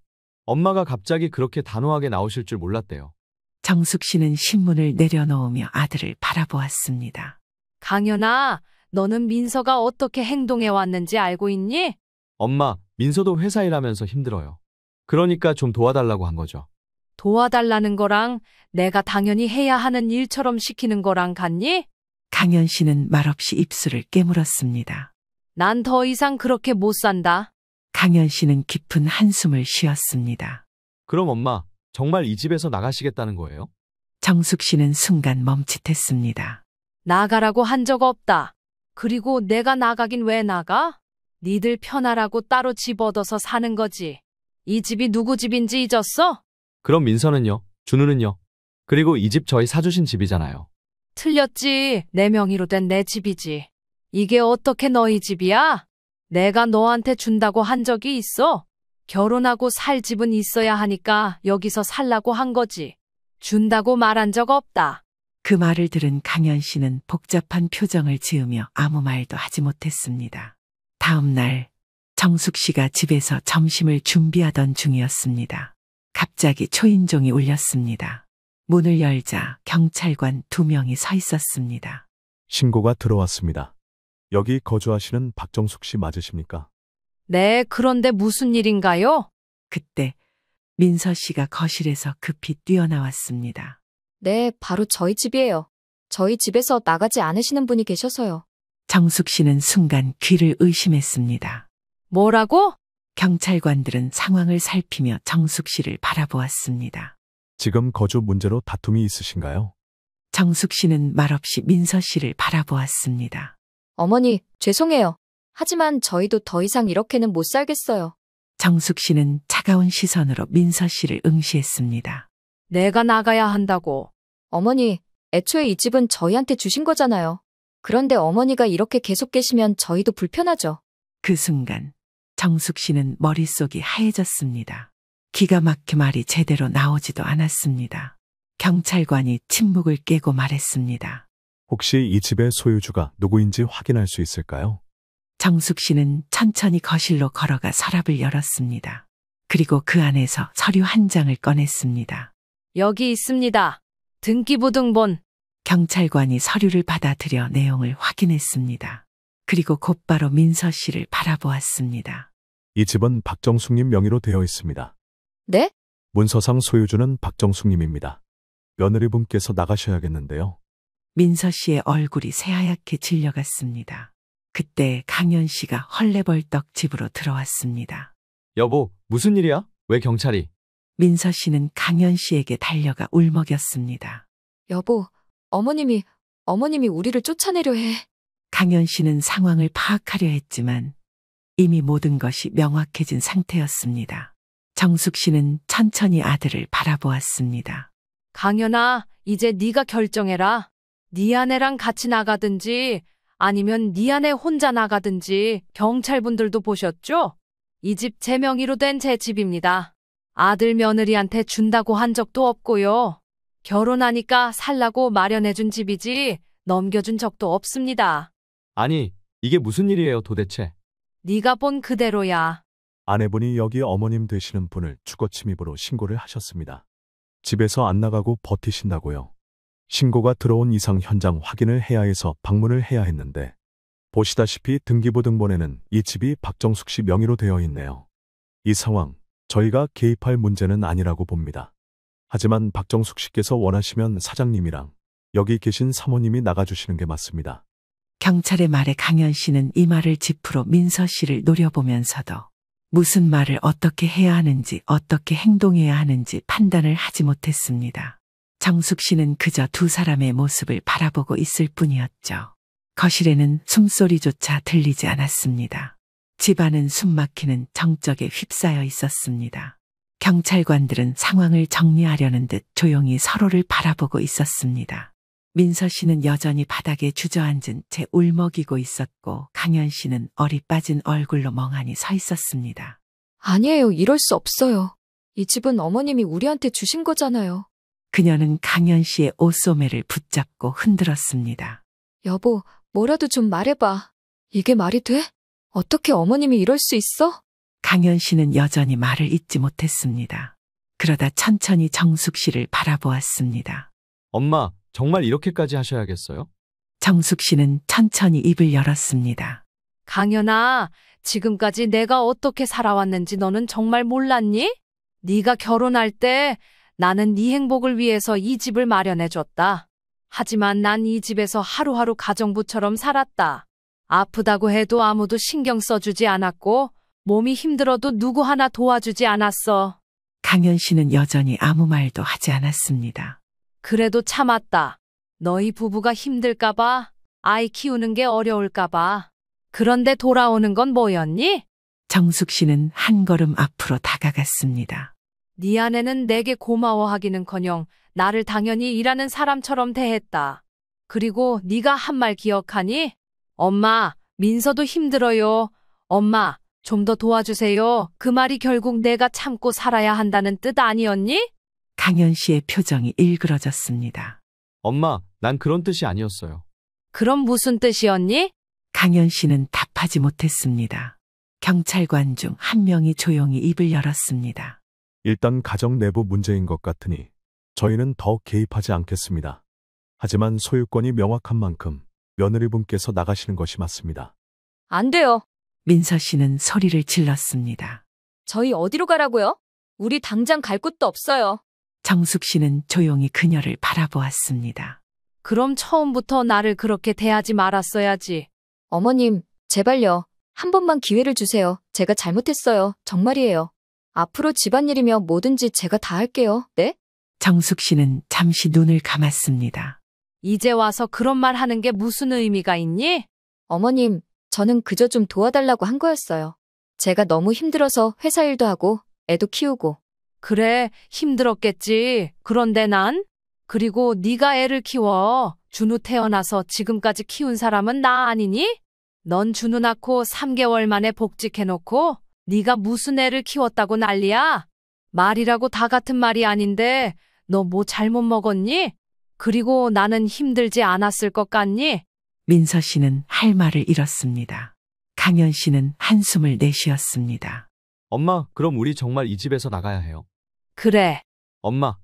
엄마가 갑자기 그렇게 단호하게 나오실 줄 몰랐대요. 정숙 씨는 신문을 내려놓으며 아들을 바라보았습니다. 강연아, 너는 민서가 어떻게 행동해 왔는지 알고 있니? 엄마, 민서도 회사 일하면서 힘들어요. 그러니까 좀 도와달라고 한 거죠. 도와달라는 거랑 내가 당연히 해야 하는 일처럼 시키는 거랑 같니? 강현 씨는 말없이 입술을 깨물었습니다. 난 더 이상 그렇게 못 산다. 강현 씨는 깊은 한숨을 쉬었습니다. 그럼 엄마, 정말 이 집에서 나가시겠다는 거예요? 정숙 씨는 순간 멈칫했습니다. 나가라고 한 적 없다. 그리고 내가 나가긴 왜 나가? 니들 편하라고 따로 집 얻어서 사는 거지. 이 집이 누구 집인지 잊었어? 그럼 민서는요? 준우는요? 그리고 이 집 저희 사주신 집이잖아요. 틀렸지. 내 명의로 된 내 집이지. 이게 어떻게 너희 집이야? 내가 너한테 준다고 한 적이 있어? 결혼하고 살 집은 있어야 하니까 여기서 살라고 한 거지. 준다고 말한 적 없다. 그 말을 들은 강현 씨는 복잡한 표정을 지으며 아무 말도 하지 못했습니다. 다음 날 정숙 씨가 집에서 점심을 준비하던 중이었습니다. 갑자기 초인종이 울렸습니다. 문을 열자 경찰관 2명이 서 있었습니다. 신고가 들어왔습니다. 여기 거주하시는 박정숙 씨 맞으십니까? 네, 그런데 무슨 일인가요? 그때 민서 씨가 거실에서 급히 뛰어나왔습니다. 네, 바로 저희 집이에요. 저희 집에서 나가지 않으시는 분이 계셔서요. 정숙 씨는 순간 귀를 의심했습니다. 뭐라고? 경찰관들은 상황을 살피며 정숙 씨를 바라보았습니다. 지금 거주 문제로 다툼이 있으신가요? 정숙 씨는 말없이 민서 씨를 바라보았습니다. 어머니, 죄송해요. 하지만 저희도 더 이상 이렇게는 못 살겠어요. 정숙 씨는 차가운 시선으로 민서 씨를 응시했습니다. 내가 나가야 한다고. 어머니, 애초에 이 집은 저희한테 주신 거잖아요. 그런데 어머니가 이렇게 계속 계시면 저희도 불편하죠. 그 순간 정숙 씨는 머릿속이 하얘졌습니다. 기가 막혀 말이 제대로 나오지도 않았습니다. 경찰관이 침묵을 깨고 말했습니다. 혹시 이 집의 소유주가 누구인지 확인할 수 있을까요? 정숙 씨는 천천히 거실로 걸어가 서랍을 열었습니다. 그리고 그 안에서 서류 한 장을 꺼냈습니다. 여기 있습니다. 등기부등본. 경찰관이 서류를 받아들여 내용을 확인했습니다. 그리고 곧바로 민서 씨를 바라보았습니다. 이 집은 박정숙님 명의로 되어 있습니다. 네? 문서상 소유주는 박정숙님입니다. 며느리분께서 나가셔야겠는데요. 민서 씨의 얼굴이 새하얗게 질려갔습니다. 그때 강현 씨가 헐레벌떡 집으로 들어왔습니다. 여보, 무슨 일이야? 왜 경찰이? 민서 씨는 강현 씨에게 달려가 울먹였습니다. 여보, 어머님이 우리를 쫓아내려 해. 강현 씨는 상황을 파악하려 했지만 이미 모든 것이 명확해진 상태였습니다. 정숙 씨는 천천히 아들을 바라보았습니다. 강연아, 이제 네가 결정해라. 네 아내랑 같이 나가든지 아니면 네 아내 혼자 나가든지. 경찰분들도 보셨죠? 이 집 제 명의로 된 제 집입니다. 아들 며느리한테 준다고 한 적도 없고요. 결혼하니까 살라고 마련해준 집이지 넘겨준 적도 없습니다. 아니, 이게 무슨 일이에요 도대체? 네가 본 그대로야. 아내분이 여기 어머님 되시는 분을 주거침입으로 신고를 하셨습니다. 집에서 안 나가고 버티신다고요. 신고가 들어온 이상 현장 확인을 해야 해서 방문을 해야 했는데 보시다시피 등기부등본에는 이 집이 박정숙 씨 명의로 되어 있네요. 이 상황 저희가 개입할 문제는 아니라고 봅니다. 하지만 박정숙 씨께서 원하시면 사장님이랑 여기 계신 사모님이 나가주시는 게 맞습니다. 경찰의 말에 강현 씨는 이 말을 짚으로 민서 씨를 노려보면서도 무슨 말을 어떻게 해야 하는지 어떻게 행동해야 하는지 판단을 하지 못했습니다. 정숙 씨는 그저 두 사람의 모습을 바라보고 있을 뿐이었죠. 거실에는 숨소리조차 들리지 않았습니다. 집안은 숨막히는 정적에 휩싸여 있었습니다. 경찰관들은 상황을 정리하려는 듯 조용히 서로를 바라보고 있었습니다. 민서 씨는 여전히 바닥에 주저앉은 채 울먹이고 있었고 강현 씨는 얼이 빠진 얼굴로 멍하니 서 있었습니다. 아니에요, 이럴 수 없어요. 이 집은 어머님이 우리한테 주신 거잖아요. 그녀는 강현 씨의 옷소매를 붙잡고 흔들었습니다. 여보, 뭐라도 좀 말해봐. 이게 말이 돼? 어떻게 어머님이 이럴 수 있어? 강현 씨는 여전히 말을 잇지 못했습니다. 그러다 천천히 정숙 씨를 바라보았습니다. 엄마, 정말 이렇게까지 하셔야겠어요? 정숙 씨는 천천히 입을 열었습니다. 강연아, 지금까지 내가 어떻게 살아왔는지 너는 정말 몰랐니? 네가 결혼할 때 나는 네 행복을 위해서 이 집을 마련해줬다. 하지만 난 이 집에서 하루하루 가정부처럼 살았다. 아프다고 해도 아무도 신경 써주지 않았고 몸이 힘들어도 누구 하나 도와주지 않았어. 강현 씨는 여전히 아무 말도 하지 않았습니다. 그래도 참았다. 너희 부부가 힘들까봐, 아이 키우는 게 어려울까봐. 그런데 돌아오는 건 뭐였니? 정숙 씨는 한 걸음 앞으로 다가갔습니다. 네 아내는 내게 고마워하기는커녕 나를 당연히 일하는 사람처럼 대했다. 그리고 네가 한 말 기억하니? 엄마, 민서도 힘들어요. 엄마, 좀 더 도와주세요. 그 말이 결국 내가 참고 살아야 한다는 뜻 아니었니? 강현 씨의 표정이 일그러졌습니다. 엄마, 난 그런 뜻이 아니었어요. 그럼 무슨 뜻이었니? 강현 씨는 답하지 못했습니다. 경찰관 중 한 명이 조용히 입을 열었습니다. 일단 가정 내부 문제인 것 같으니 저희는 더 개입하지 않겠습니다. 하지만 소유권이 명확한 만큼 며느리분께서 나가시는 것이 맞습니다. 안 돼요. 민서 씨는 소리를 질렀습니다. 저희 어디로 가라고요? 우리 당장 갈 곳도 없어요. 정숙 씨는 조용히 그녀를 바라보았습니다. 그럼 처음부터 나를 그렇게 대하지 말았어야지. 어머님, 제발요. 한 번만 기회를 주세요. 제가 잘못했어요. 정말이에요. 앞으로 집안일이며 뭐든지 제가 다 할게요. 네? 정숙 씨는 잠시 눈을 감았습니다. 이제 와서 그런 말 하는 게 무슨 의미가 있니? 어머님, 저는 그저 좀 도와달라고 한 거였어요. 제가 너무 힘들어서 회사 일도 하고 애도 키우고. 그래, 힘들었겠지. 그런데 난? 그리고 네가 애를 키워. 준우 태어나서 지금까지 키운 사람은 나 아니니? 넌 준우 낳고 3개월 만에 복직해놓고 네가 무슨 애를 키웠다고 난리야? 말이라고 다 같은 말이 아닌데 너 뭐 잘못 먹었니? 그리고 나는 힘들지 않았을 것 같니? 민서 씨는 할 말을 잃었습니다. 강연 씨는 한숨을 내쉬었습니다. 엄마, 그럼 우리 정말 이 집에서 나가야 해요. 그래, 엄마,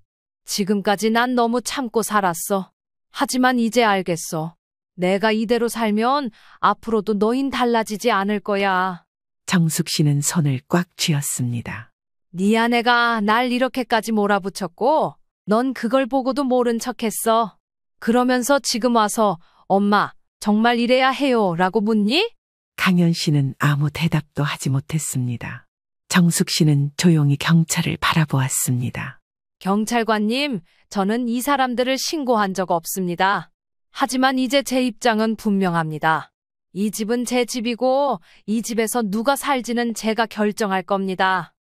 지금까지 난 너무 참고 살았어. 하지만 이제 알겠어. 내가 이대로 살면 앞으로도 너흰 달라지지 않을 거야. 정숙 씨는 손을 꽉 쥐었습니다. 네 아내가 날 이렇게까지 몰아붙였고 넌 그걸 보고도 모른 척했어. 그러면서 지금 와서 엄마, 정말 이래야 해요 라고 묻니? 강연 씨는 아무 대답도 하지 못했습니다. 정숙 씨는 조용히 경찰을 바라보았습니다. 경찰관님, 저는 이 사람들을 신고한 적 없습니다. 하지만 이제 제 입장은 분명합니다. 이 집은 제 집이고 이 집에서 누가 살지는 제가 결정할 겁니다.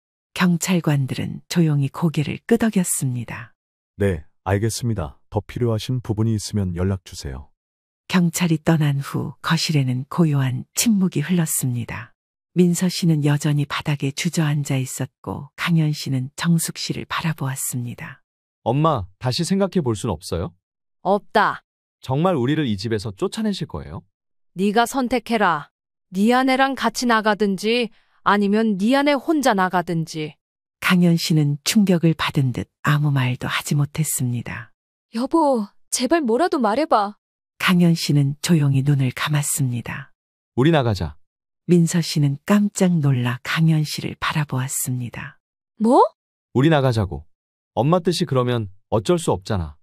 경찰관들은 조용히 고개를 끄덕였습니다. 네, 알겠습니다. 더 필요하신 부분이 있으면 연락 주세요. 경찰이 떠난 후 거실에는 고요한 침묵이 흘렀습니다. 민서 씨는 여전히 바닥에 주저앉아 있었고 강연 씨는 정숙 씨를 바라보았습니다. 엄마, 다시 생각해 볼 순 없어요? 없다. 정말 우리를 이 집에서 쫓아내실 거예요? 네가 선택해라. 네 아내랑 같이 나가든지 아니면 네 아내 혼자 나가든지. 강연 씨는 충격을 받은 듯 아무 말도 하지 못했습니다. 여보, 제발 뭐라도 말해봐. 강연 씨는 조용히 눈을 감았습니다. 우리 나가자. 민서 씨는 깜짝 놀라 강연 씨를 바라보았습니다. 뭐? 우리 나가자고. 엄마 뜻이 그러면 어쩔 수 없잖아.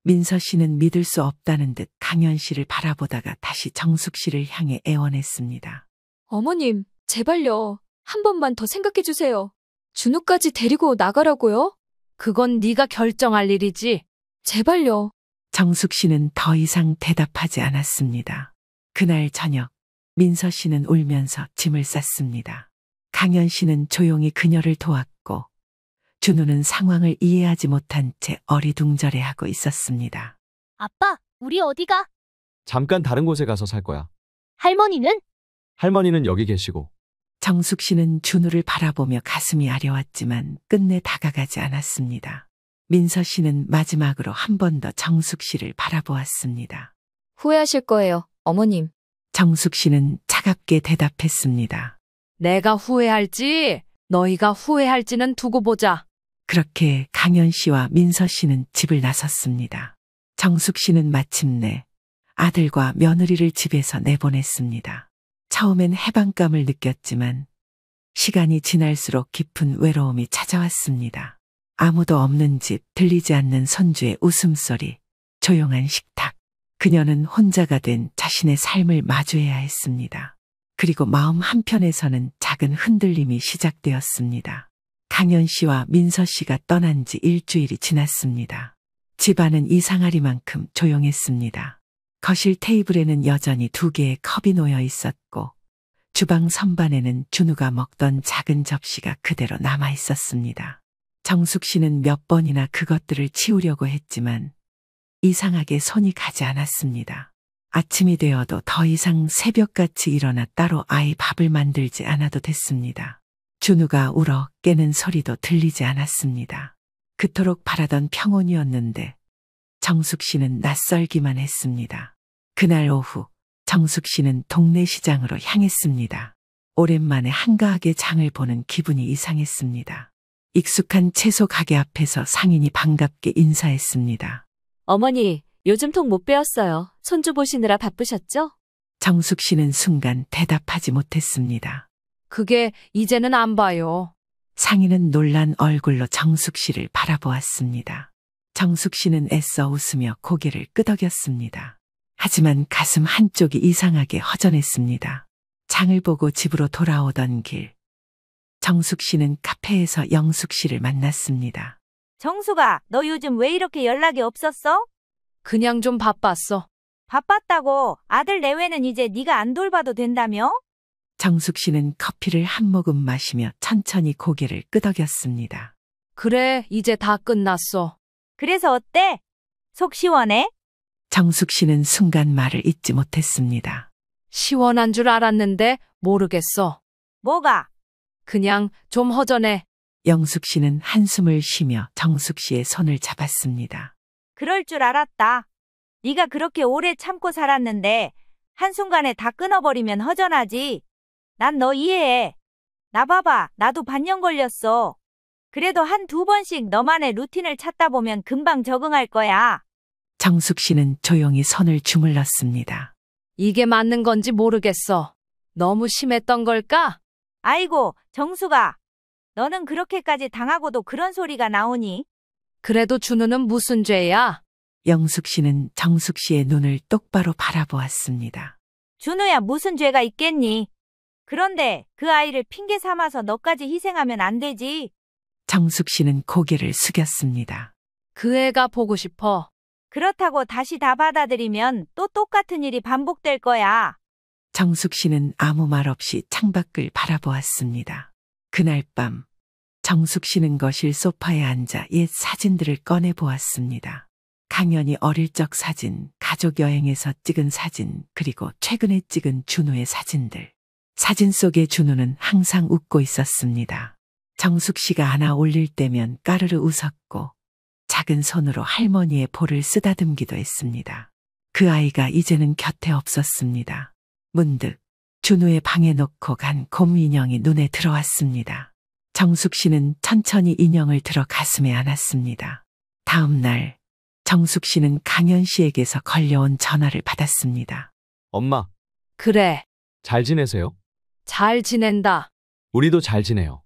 민서 씨는 믿을 수 없다는 듯 강연 씨를 바라보다가 다시 정숙 씨를 향해 애원했습니다. 어머님, 제발요. 한 번만 더 생각해 주세요. 준우까지 데리고 나가라고요? 그건 네가 결정할 일이지. 제발요. 정숙 씨는 더 이상 대답하지 않았습니다. 그날 저녁 민서 씨는 울면서 짐을 쌌습니다. 강연 씨는 조용히 그녀를 도왔고 준우는 상황을 이해하지 못한 채 어리둥절해하고 있었습니다. 아빠, 우리 어디가? 잠깐 다른 곳에 가서 살 거야. 할머니는? 할머니는 여기 계시고. 정숙 씨는 준우를 바라보며 가슴이 아려왔지만 끝내 다가가지 않았습니다. 민서 씨는 마지막으로 한 번 더 정숙 씨를 바라보았습니다. 후회하실 거예요, 어머님. 정숙 씨는 차갑게 대답했습니다. 내가 후회할지 너희가 후회할지는 두고 보자. 그렇게 강연 씨와 민서 씨는 집을 나섰습니다. 정숙 씨는 마침내 아들과 며느리를 집에서 내보냈습니다. 처음엔 해방감을 느꼈지만 시간이 지날수록 깊은 외로움이 찾아왔습니다. 아무도 없는 집, 들리지 않는 손주의 웃음소리, 조용한 식탁. 그녀는 혼자가 된 자신의 삶을 마주해야 했습니다. 그리고 마음 한편에서는 작은 흔들림이 시작되었습니다. 강연 씨와 민서 씨가 떠난 지 일주일이 지났습니다. 집안은 이상하리만큼 조용했습니다. 거실 테이블에는 여전히 2개의 컵이 놓여 있었고 주방 선반에는 준우가 먹던 작은 접시가 그대로 남아 있었습니다. 정숙 씨는 몇 번이나 그것들을 치우려고 했지만 이상하게 손이 가지 않았습니다. 아침이 되어도 더 이상 새벽같이 일어나 따로 아이 밥을 만들지 않아도 됐습니다. 준우가 울어 깨는 소리도 들리지 않았습니다. 그토록 바라던 평온이었는데 정숙 씨는 낯설기만 했습니다. 그날 오후 정숙 씨는 동네 시장으로 향했습니다. 오랜만에 한가하게 장을 보는 기분이 이상했습니다. 익숙한 채소 가게 앞에서 상인이 반갑게 인사했습니다. 어머니, 요즘 통 못 빼었어요. 손주 보시느라 바쁘셨죠? 정숙 씨는 순간 대답하지 못했습니다. 그게 이제는 안 봐요. 상인은 놀란 얼굴로 정숙 씨를 바라보았습니다. 정숙 씨는 애써 웃으며 고개를 끄덕였습니다. 하지만 가슴 한쪽이 이상하게 허전했습니다. 장을 보고 집으로 돌아오던 길. 정숙 씨는 카페에서 영숙 씨를 만났습니다. 정수가, 너 요즘 왜 이렇게 연락이 없었어? 그냥 좀 바빴어. 바빴다고 아들 내외는 이제 네가 안 돌봐도 된다며? 정숙 씨는 커피를 한 모금 마시며 천천히 고개를 끄덕였습니다. 그래, 이제 다 끝났어. 그래서 어때? 속 시원해? 정숙 씨는 순간 말을 잇지 못했습니다. 시원한 줄 알았는데 모르겠어. 뭐가? 그냥 좀 허전해. 영숙 씨는 한숨을 쉬며 정숙 씨의 손을 잡았습니다. 그럴 줄 알았다. 네가 그렇게 오래 참고 살았는데 한순간에 다 끊어버리면 허전하지. 난 너 이해해. 나 봐봐, 나도 반년 걸렸어. 그래도 한두 번씩 너만의 루틴을 찾다 보면 금방 적응할 거야. 정숙 씨는 조용히 손을 주물렀습니다. 이게 맞는 건지 모르겠어. 너무 심했던 걸까? 아이고, 정수가. 너는 그렇게까지 당하고도 그런 소리가 나오니? 그래도 준우는 무슨 죄야? 영숙 씨는 정숙 씨의 눈을 똑바로 바라보았습니다. 준우야, 무슨 죄가 있겠니? 그런데 그 아이를 핑계 삼아서 너까지 희생하면 안 되지. 정숙 씨는 고개를 숙였습니다. 그 애가 보고 싶어. 그렇다고 다시 다 받아들이면 또 똑같은 일이 반복될 거야. 정숙 씨는 아무 말 없이 창밖을 바라보았습니다. 그날 밤 정숙 씨는 거실 소파에 앉아 옛 사진들을 꺼내 보았습니다. 강연이 어릴 적 사진, 가족 여행에서 찍은 사진, 그리고 최근에 찍은 준우의 사진들. 사진 속의 준우는 항상 웃고 있었습니다. 정숙 씨가 안아 올릴 때면 까르르 웃었고 작은 손으로 할머니의 볼을 쓰다듬기도 했습니다. 그 아이가 이제는 곁에 없었습니다. 문득 준우의 방에 놓고 간 곰 인형이 눈에 들어왔습니다. 정숙 씨는 천천히 인형을 들어 가슴에 안았습니다. 다음 날 정숙 씨는 강현 씨에게서 걸려온 전화를 받았습니다. 엄마, 그래, 잘 지내세요? 잘 지낸다. 우리도 잘 지내요.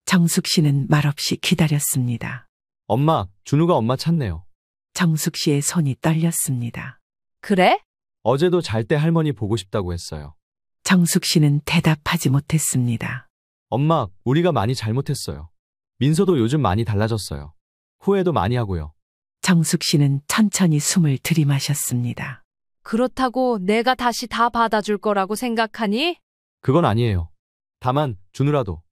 정숙 씨는 말없이 기다렸습니다. 엄마, 준우가 엄마 찾네요. 정숙 씨의 손이 떨렸습니다. 그래? 어제도 잘 때 할머니 보고 싶다고 했어요. 정숙 씨는 대답하지 못했습니다. 엄마, 우리가 많이 잘못했어요. 민서도 요즘 많이 달라졌어요. 후회도 많이 하고요. 정숙 씨는 천천히 숨을 들이마셨습니다. 그렇다고 내가 다시 다 받아줄 거라고 생각하니? 그건 아니에요. 다만, 준우라도.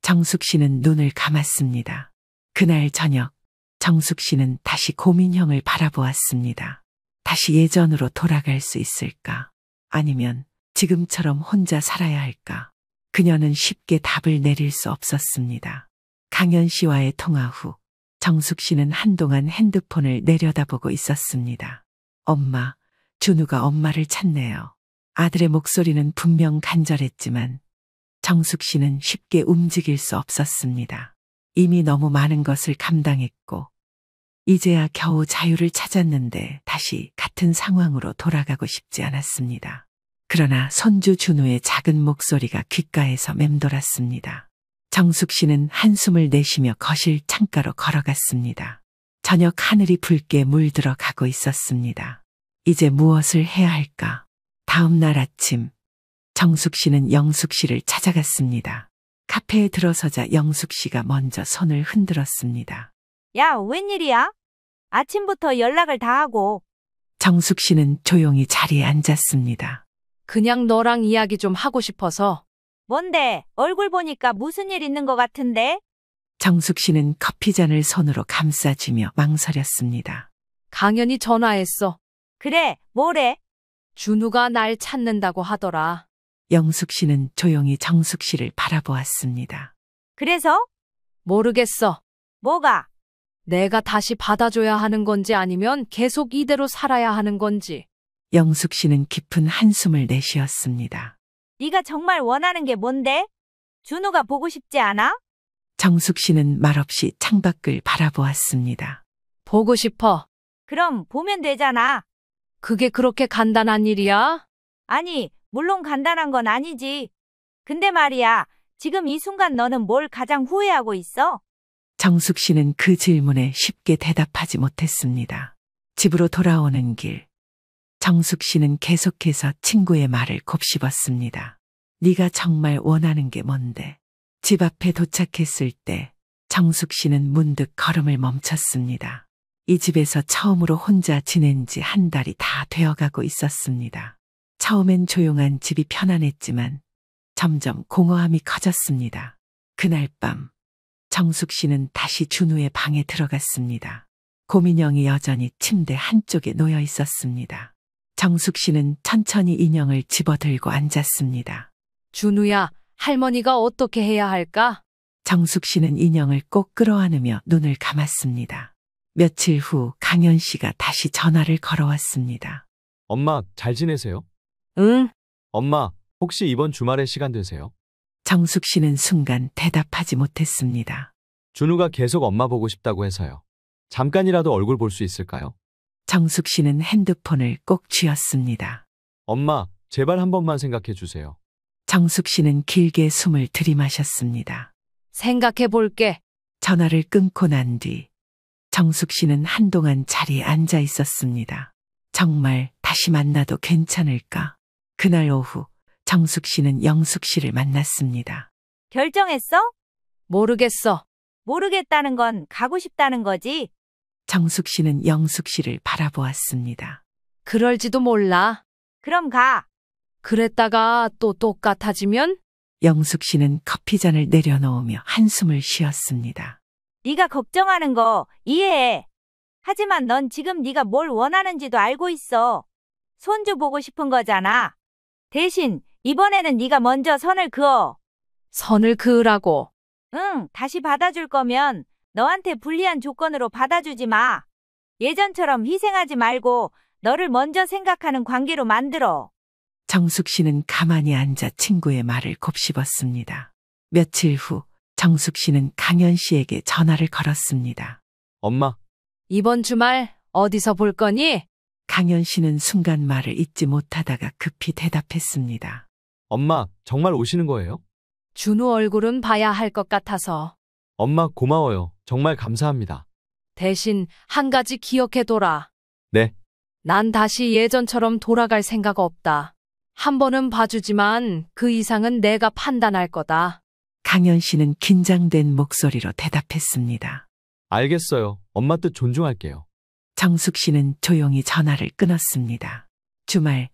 정숙 씨는 눈을 감았습니다. 그날 저녁 정숙 씨는 다시 고민형을 바라보았습니다. 다시 예전으로 돌아갈 수 있을까? 아니면 지금처럼 혼자 살아야 할까? 그녀는 쉽게 답을 내릴 수 없었습니다. 강현 씨와의 통화 후 정숙 씨는 한동안 핸드폰을 내려다보고 있었습니다. 엄마, 준우가 엄마를 찾네요. 아들의 목소리는 분명 간절했지만 정숙 씨는 쉽게 움직일 수 없었습니다. 이미 너무 많은 것을 감당했고 이제야 겨우 자유를 찾았는데 다시 같은 상황으로 돌아가고 싶지 않았습니다. 그러나 손주 준우의 작은 목소리가 귓가에서 맴돌았습니다. 정숙 씨는 한숨을 내쉬며 거실 창가로 걸어갔습니다. 저녁 하늘이 붉게 물들어 가고 있었습니다. 이제 무엇을 해야 할까? 다음 날 아침 정숙 씨는 영숙 씨를 찾아갔습니다. 카페에 들어서자 영숙 씨가 먼저 손을 흔들었습니다. 야, 웬일이야? 아침부터 연락을 다 하고. 정숙 씨는 조용히 자리에 앉았습니다. 그냥 너랑 이야기 좀 하고 싶어서. 뭔데? 얼굴 보니까 무슨 일 있는 것 같은데? 정숙 씨는 커피잔을 손으로 감싸쥐며 망설였습니다. 강연이 전화했어. 그래, 뭐래? 준우가 날 찾는다고 하더라. 영숙 씨는 조용히 정숙 씨를 바라보았습니다. 그래서? 모르겠어. 뭐가? 내가 다시 받아줘야 하는 건지 아니면 계속 이대로 살아야 하는 건지. 영숙 씨는 깊은 한숨을 내쉬었습니다. 네가 정말 원하는 게 뭔데? 준우가 보고 싶지 않아? 정숙 씨는 말없이 창밖을 바라보았습니다. 보고 싶어. 그럼 보면 되잖아. 그게 그렇게 간단한 일이야? 아니, 물론 간단한 건 아니지. 근데 말이야, 지금 이 순간 너는 뭘 가장 후회하고 있어? 정숙 씨는 그 질문에 쉽게 대답하지 못했습니다. 집으로 돌아오는 길, 정숙 씨는 계속해서 친구의 말을 곱씹었습니다. 네가 정말 원하는 게 뭔데? 집 앞에 도착했을 때 정숙 씨는 문득 걸음을 멈췄습니다. 이 집에서 처음으로 혼자 지낸 지 한 달이 다 되어가고 있었습니다. 처음엔 조용한 집이 편안했지만 점점 공허함이 커졌습니다. 그날 밤 정숙 씨는 다시 준우의 방에 들어갔습니다. 고민형이 여전히 침대 한쪽에 놓여 있었습니다. 정숙 씨는 천천히 인형을 집어들고 앉았습니다. 준우야, 할머니가 어떻게 해야 할까? 정숙 씨는 인형을 꼭 끌어안으며 눈을 감았습니다. 며칠 후 강현 씨가 다시 전화를 걸어왔습니다. 엄마, 잘 지내세요? 응, 엄마, 혹시 이번 주말에 시간 되세요? 정숙 씨는 순간 대답하지 못했습니다. 준우가 계속 엄마 보고 싶다고 해서요. 잠깐이라도 얼굴 볼 수 있을까요? 정숙 씨는 핸드폰을 꼭 쥐었습니다. 엄마, 제발 한 번만 생각해 주세요. 정숙 씨는 길게 숨을 들이마셨습니다. 생각해 볼게. 전화를 끊고 난 뒤 정숙 씨는 한동안 자리에 앉아 있었습니다. 정말 다시 만나도 괜찮을까? 그날 오후 정숙 씨는 영숙 씨를 만났습니다. 결정했어? 모르겠어. 모르겠다는 건 가고 싶다는 거지. 정숙 씨는 영숙 씨를 바라보았습니다. 그럴지도 몰라. 그럼 가. 그랬다가 또 똑같아지면? 영숙 씨는 커피잔을 내려놓으며 한숨을 쉬었습니다. 네가 걱정하는 거 이해해. 하지만 넌 지금 네가 뭘 원하는지도 알고 있어. 손주 보고 싶은 거잖아. 대신 이번에는 네가 먼저 선을 그어. 선을 그으라고. 응, 다시 받아줄 거면 너한테 불리한 조건으로 받아주지 마. 예전처럼 희생하지 말고 너를 먼저 생각하는 관계로 만들어. 정숙 씨는 가만히 앉아 친구의 말을 곱씹었습니다. 며칠 후 정숙 씨는 강현 씨에게 전화를 걸었습니다. 엄마, 이번 주말 어디서 볼 거니? 강현 씨는 순간 말을 잇지 못하다가 급히 대답했습니다. 엄마, 정말 오시는 거예요? 준우 얼굴은 봐야 할 것 같아서. 엄마, 고마워요. 정말 감사합니다. 대신 한 가지 기억해둬라. 네. 난 다시 예전처럼 돌아갈 생각 없다. 한 번은 봐주지만 그 이상은 내가 판단할 거다. 강현 씨는 긴장된 목소리로 대답했습니다. 알겠어요. 엄마 뜻 존중할게요. 정숙 씨는 조용히 전화를 끊었습니다. 주말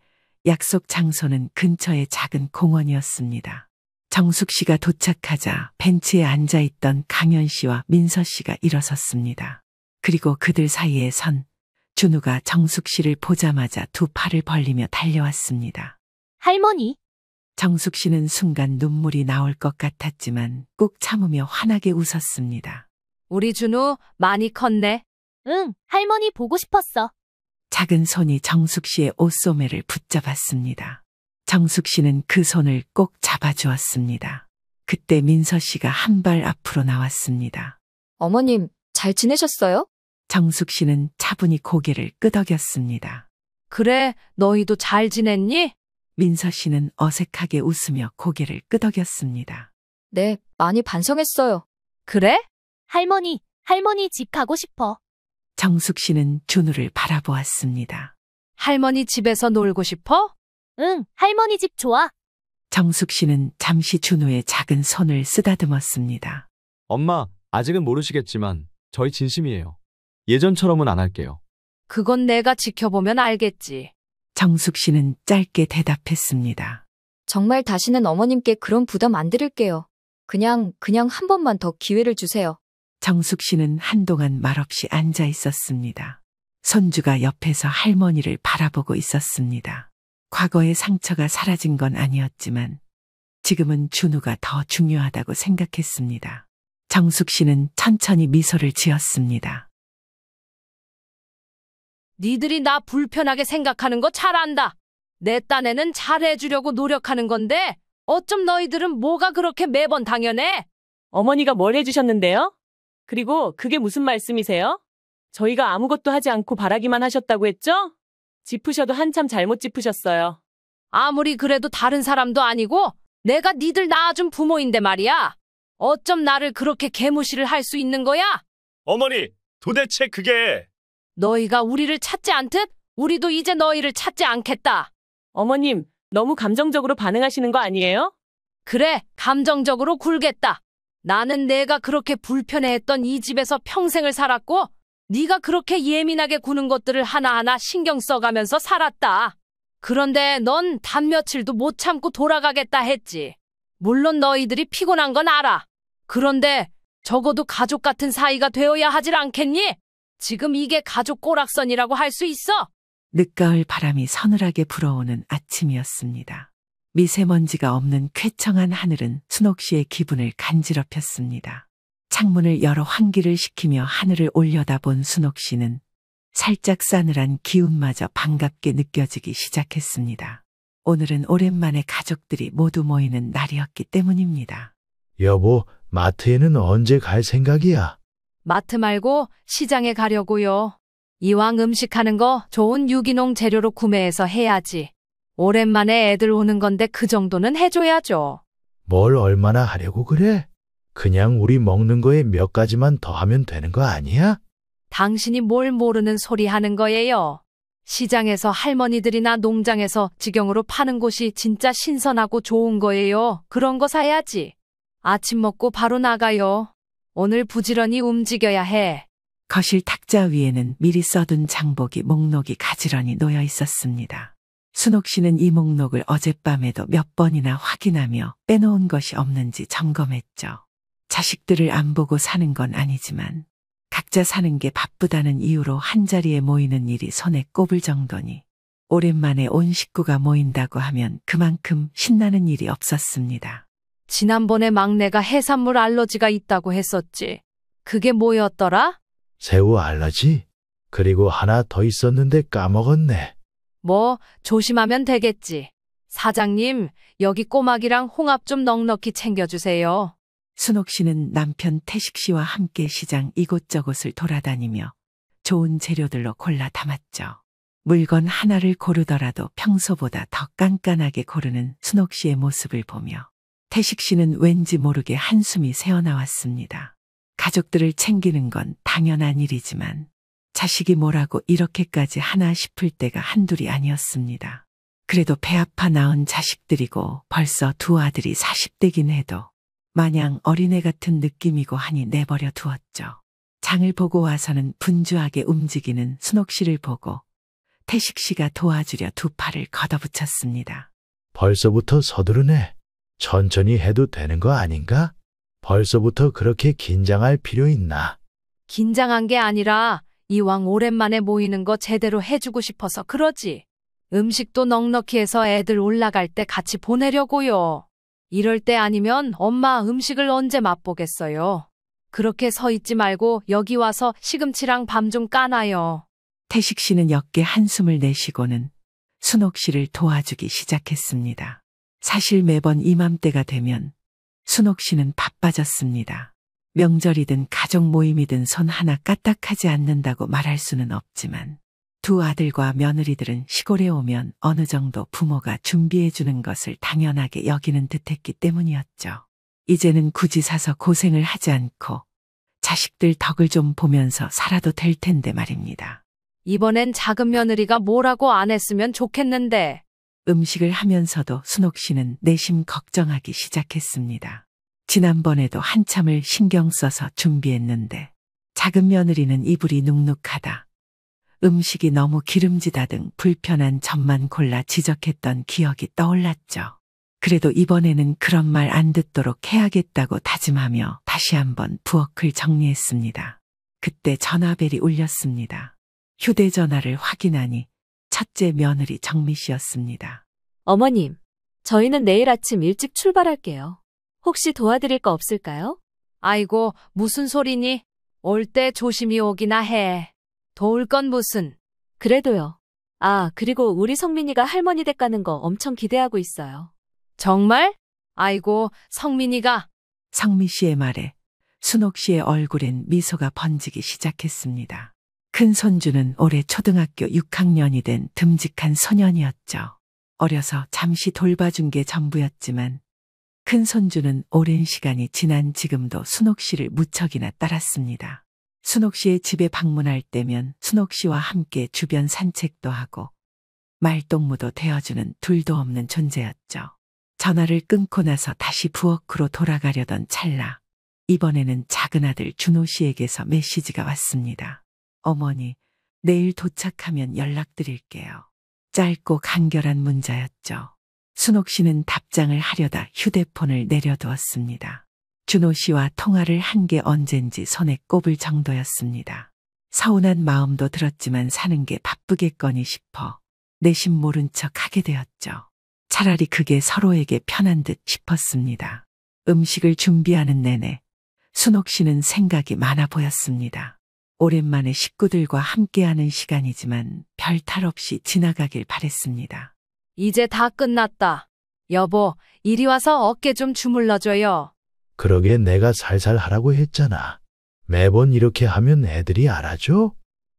약속 장소는 근처의 작은 공원이었습니다. 정숙 씨가 도착하자 벤치에 앉아있던 강현 씨와 민서 씨가 일어섰습니다. 그리고 그들 사이에 선 준우가 정숙 씨를 보자마자 두 팔을 벌리며 달려왔습니다. 할머니, 정숙 씨는 순간 눈물이 나올 것 같았지만 꾹 참으며 환하게 웃었습니다. 우리 준우 많이 컸네. 응, 할머니 보고 싶었어. 작은 손이 정숙 씨의 옷소매를 붙잡았습니다. 정숙 씨는 그 손을 꼭 잡아주었습니다. 그때 민서 씨가 한 발 앞으로 나왔습니다. 어머님, 잘 지내셨어요? 정숙 씨는 차분히 고개를 끄덕였습니다. 그래, 너희도 잘 지냈니? 민서 씨는 어색하게 웃으며 고개를 끄덕였습니다. 네, 많이 반성했어요. 그래? 할머니 집 가고 싶어. 정숙 씨는 준우를 바라보았습니다. 할머니 집에서 놀고 싶어? 응, 할머니 집 좋아. 정숙 씨는 잠시 준우의 작은 손을 쓰다듬었습니다. 엄마, 아직은 모르시겠지만 저희 진심이에요. 예전처럼은 안 할게요. 그건 내가 지켜보면 알겠지. 정숙 씨는 짧게 대답했습니다. 정말 다시는 어머님께 그런 부담 안 드릴게요. 그냥 한 번만 더 기회를 주세요. 정숙 씨는 한동안 말없이 앉아 있었습니다. 손주가 옆에서 할머니를 바라보고 있었습니다. 과거의 상처가 사라진 건 아니었지만 지금은 준우가 더 중요하다고 생각했습니다. 정숙 씨는 천천히 미소를 지었습니다. 니들이 나 불편하게 생각하는 거 잘 안다. 내 딴에는 잘해주려고 노력하는 건데 어쩜 너희들은 뭐가 그렇게 매번 당연해? 어머니가 뭘 해주셨는데요? 그리고 그게 무슨 말씀이세요? 저희가 아무것도 하지 않고 바라기만 하셨다고 했죠? 짚으셔도 한참 잘못 짚으셨어요. 아무리 그래도 다른 사람도 아니고 내가 니들 낳아준 부모인데 말이야. 어쩜 나를 그렇게 개무시를 할 수 있는 거야? 어머니, 도대체 그게... 너희가 우리를 찾지 않듯 우리도 이제 너희를 찾지 않겠다. 어머님, 너무 감정적으로 반응하시는 거 아니에요? 그래, 감정적으로 굴겠다. 나는 내가 그렇게 불편해했던 이 집에서 평생을 살았고 네가 그렇게 예민하게 구는 것들을 하나하나 신경 써가면서 살았다. 그런데 넌 단 며칠도 못 참고 돌아가겠다 했지. 물론 너희들이 피곤한 건 알아. 그런데 적어도 가족 같은 사이가 되어야 하질 않겠니? 지금 이게 가족 꼬락선이라고 할 수 있어? 늦가을 바람이 서늘하게 불어오는 아침이었습니다. 미세먼지가 없는 쾌청한 하늘은 순옥 씨의 기분을 간지럽혔습니다. 창문을 열어 환기를 시키며 하늘을 올려다본 순옥 씨는 살짝 싸늘한 기운마저 반갑게 느껴지기 시작했습니다. 오늘은 오랜만에 가족들이 모두 모이는 날이었기 때문입니다. 여보, 마트에는 언제 갈 생각이야? 마트 말고 시장에 가려고요. 이왕 음식하는 거 좋은 유기농 재료로 구매해서 해야지. 오랜만에 애들 오는 건데 그 정도는 해줘야죠. 뭘 얼마나 하려고 그래? 그냥 우리 먹는 거에 몇 가지만 더 하면 되는 거 아니야? 당신이 뭘 모르는 소리 하는 거예요. 시장에서 할머니들이나 농장에서 직영으로 파는 곳이 진짜 신선하고 좋은 거예요. 그런 거 사야지. 아침 먹고 바로 나가요. 오늘 부지런히 움직여야 해. 거실 탁자 위에는 미리 써둔 장보기 목록이 가지런히 놓여 있었습니다. 순옥 씨는 이 목록을 어젯밤에도 몇 번이나 확인하며 빼놓은 것이 없는지 점검했죠. 자식들을 안 보고 사는 건 아니지만 각자 사는 게 바쁘다는 이유로 한자리에 모이는 일이 손에 꼽을 정도니 오랜만에 온 식구가 모인다고 하면 그만큼 신나는 일이 없었습니다. 지난번에 막내가 해산물 알러지가 있다고 했었지. 그게 뭐였더라? 새우 알러지? 그리고 하나 더 있었는데 까먹었네. 뭐 조심하면 되겠지. 사장님, 여기 꼬막이랑 홍합 좀 넉넉히 챙겨주세요. 순옥 씨는 남편 태식 씨와 함께 시장 이곳저곳을 돌아다니며 좋은 재료들로 골라 담았죠. 물건 하나를 고르더라도 평소보다 더 깐깐하게 고르는 순옥 씨의 모습을 보며 태식 씨는 왠지 모르게 한숨이 새어나왔습니다. 가족들을 챙기는 건 당연한 일이지만 자식이 뭐라고 이렇게까지 하나 싶을 때가 한둘이 아니었습니다. 그래도 배 아파 낳은 자식들이고 벌써 두 아들이 40대긴 해도 마냥 어린애 같은 느낌이고 하니 내버려 두었죠. 장을 보고 와서는 분주하게 움직이는 순옥 씨를 보고 태식 씨가 도와주려 두 팔을 걷어붙였습니다. 벌써부터 서두르네. 천천히 해도 되는 거 아닌가? 벌써부터 그렇게 긴장할 필요 있나? 긴장한 게 아니라 이왕 오랜만에 모이는 거 제대로 해주고 싶어서 그러지. 음식도 넉넉히 해서 애들 올라갈 때 같이 보내려고요. 이럴 때 아니면 엄마 음식을 언제 맛보겠어요. 그렇게 서 있지 말고 여기 와서 시금치랑 밤 좀 까놔요. 태식 씨는 역게 한숨을 내쉬고는 순옥 씨를 도와주기 시작했습니다. 사실 매번 이맘때가 되면 순옥 씨는 바빠졌습니다. 명절이든 가족 모임이든 손 하나 까딱하지 않는다고 말할 수는 없지만 두 아들과 며느리들은 시골에 오면 어느 정도 부모가 준비해주는 것을 당연하게 여기는 듯했기 때문이었죠. 이제는 굳이 사서 고생을 하지 않고 자식들 덕을 좀 보면서 살아도 될 텐데 말입니다. 이번엔 작은 며느리가 뭐라고 안 했으면 좋겠는데. 음식을 하면서도 순옥 씨는 내심 걱정하기 시작했습니다. 지난번에도 한참을 신경 써서 준비했는데 작은 며느리는 이불이 눅눅하다, 음식이 너무 기름지다 등 불편한 점만 골라 지적했던 기억이 떠올랐죠. 그래도 이번에는 그런 말 안 듣도록 해야겠다고 다짐하며 다시 한번 부엌을 정리했습니다. 그때 전화벨이 울렸습니다. 휴대전화를 확인하니 첫째 며느리 정미 씨였습니다. 어머님, 저희는 내일 아침 일찍 출발할게요. 혹시 도와드릴 거 없을까요? 아이고, 무슨 소리니? 올 때 조심히 오기나 해. 도울 건 무슨. 그래도요. 아, 그리고 우리 성민이가 할머니 댁 가는 거 엄청 기대하고 있어요. 정말? 아이고, 성민이가. 성미 씨의 말에 순옥 씨의 얼굴엔 미소가 번지기 시작했습니다. 큰 손주는 올해 초등학교 6학년이 된 듬직한 소년이었죠. 어려서 잠시 돌봐준 게 전부였지만 큰 손주는 오랜 시간이 지난 지금도 순옥 씨를 무척이나 따랐습니다. 순옥 씨의 집에 방문할 때면 순옥 씨와 함께 주변 산책도 하고 말동무도 되어주는 둘도 없는 존재였죠. 전화를 끊고 나서 다시 부엌으로 돌아가려던 찰나 이번에는 작은 아들 준호 씨에게서 메시지가 왔습니다. 어머니, 내일 도착하면 연락드릴게요. 짧고 간결한 문자였죠. 순옥 씨는 답장을 하려다 휴대폰을 내려두었습니다. 준호 씨와 통화를 한 게 언젠지 손에 꼽을 정도였습니다. 서운한 마음도 들었지만 사는 게 바쁘겠거니 싶어 내심 모른 척 하게 되었죠. 차라리 그게 서로에게 편한 듯 싶었습니다. 음식을 준비하는 내내 순옥 씨는 생각이 많아 보였습니다. 오랜만에 식구들과 함께하는 시간이지만 별 탈 없이 지나가길 바랬습니다. 이제 다 끝났다. 여보, 이리 와서 어깨 좀 주물러줘요. 그러게 내가 살살 하라고 했잖아. 매번 이렇게 하면 애들이 알아줘?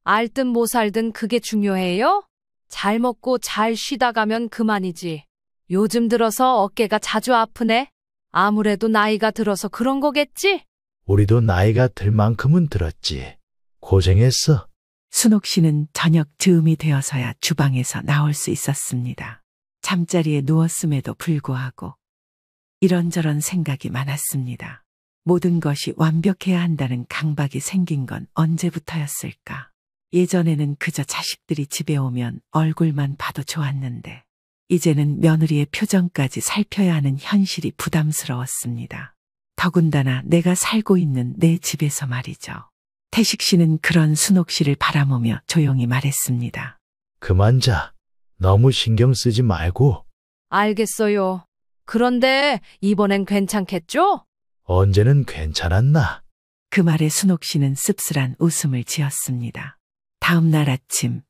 알든 못 알든 그게 중요해요? 잘 먹고 잘 쉬다 가면 그만이지. 요즘 들어서 어깨가 자주 아프네? 아무래도 나이가 들어서 그런 거겠지? 우리도 나이가 들 만큼은 들었지. 고생했어. 순옥 씨는 저녁 즈음이 되어서야 주방에서 나올 수 있었습니다. 잠자리에 누웠음에도 불구하고 이런저런 생각이 많았습니다. 모든 것이 완벽해야 한다는 강박이 생긴 건 언제부터였을까? 예전에는 그저 자식들이 집에 오면 얼굴만 봐도 좋았는데 이제는 며느리의 표정까지 살펴야 하는 현실이 부담스러웠습니다. 더군다나 내가 살고 있는 내 집에서 말이죠. 태식 씨는 그런 순옥 씨를 바라보며 조용히 말했습니다. 그만 자. 너무 신경 쓰지 말고. 알겠어요. 그런데 이번엔 괜찮겠죠? 언제는 괜찮았나? 그 말에 순옥 씨는 씁쓸한 웃음을 지었습니다. 다음 날 아침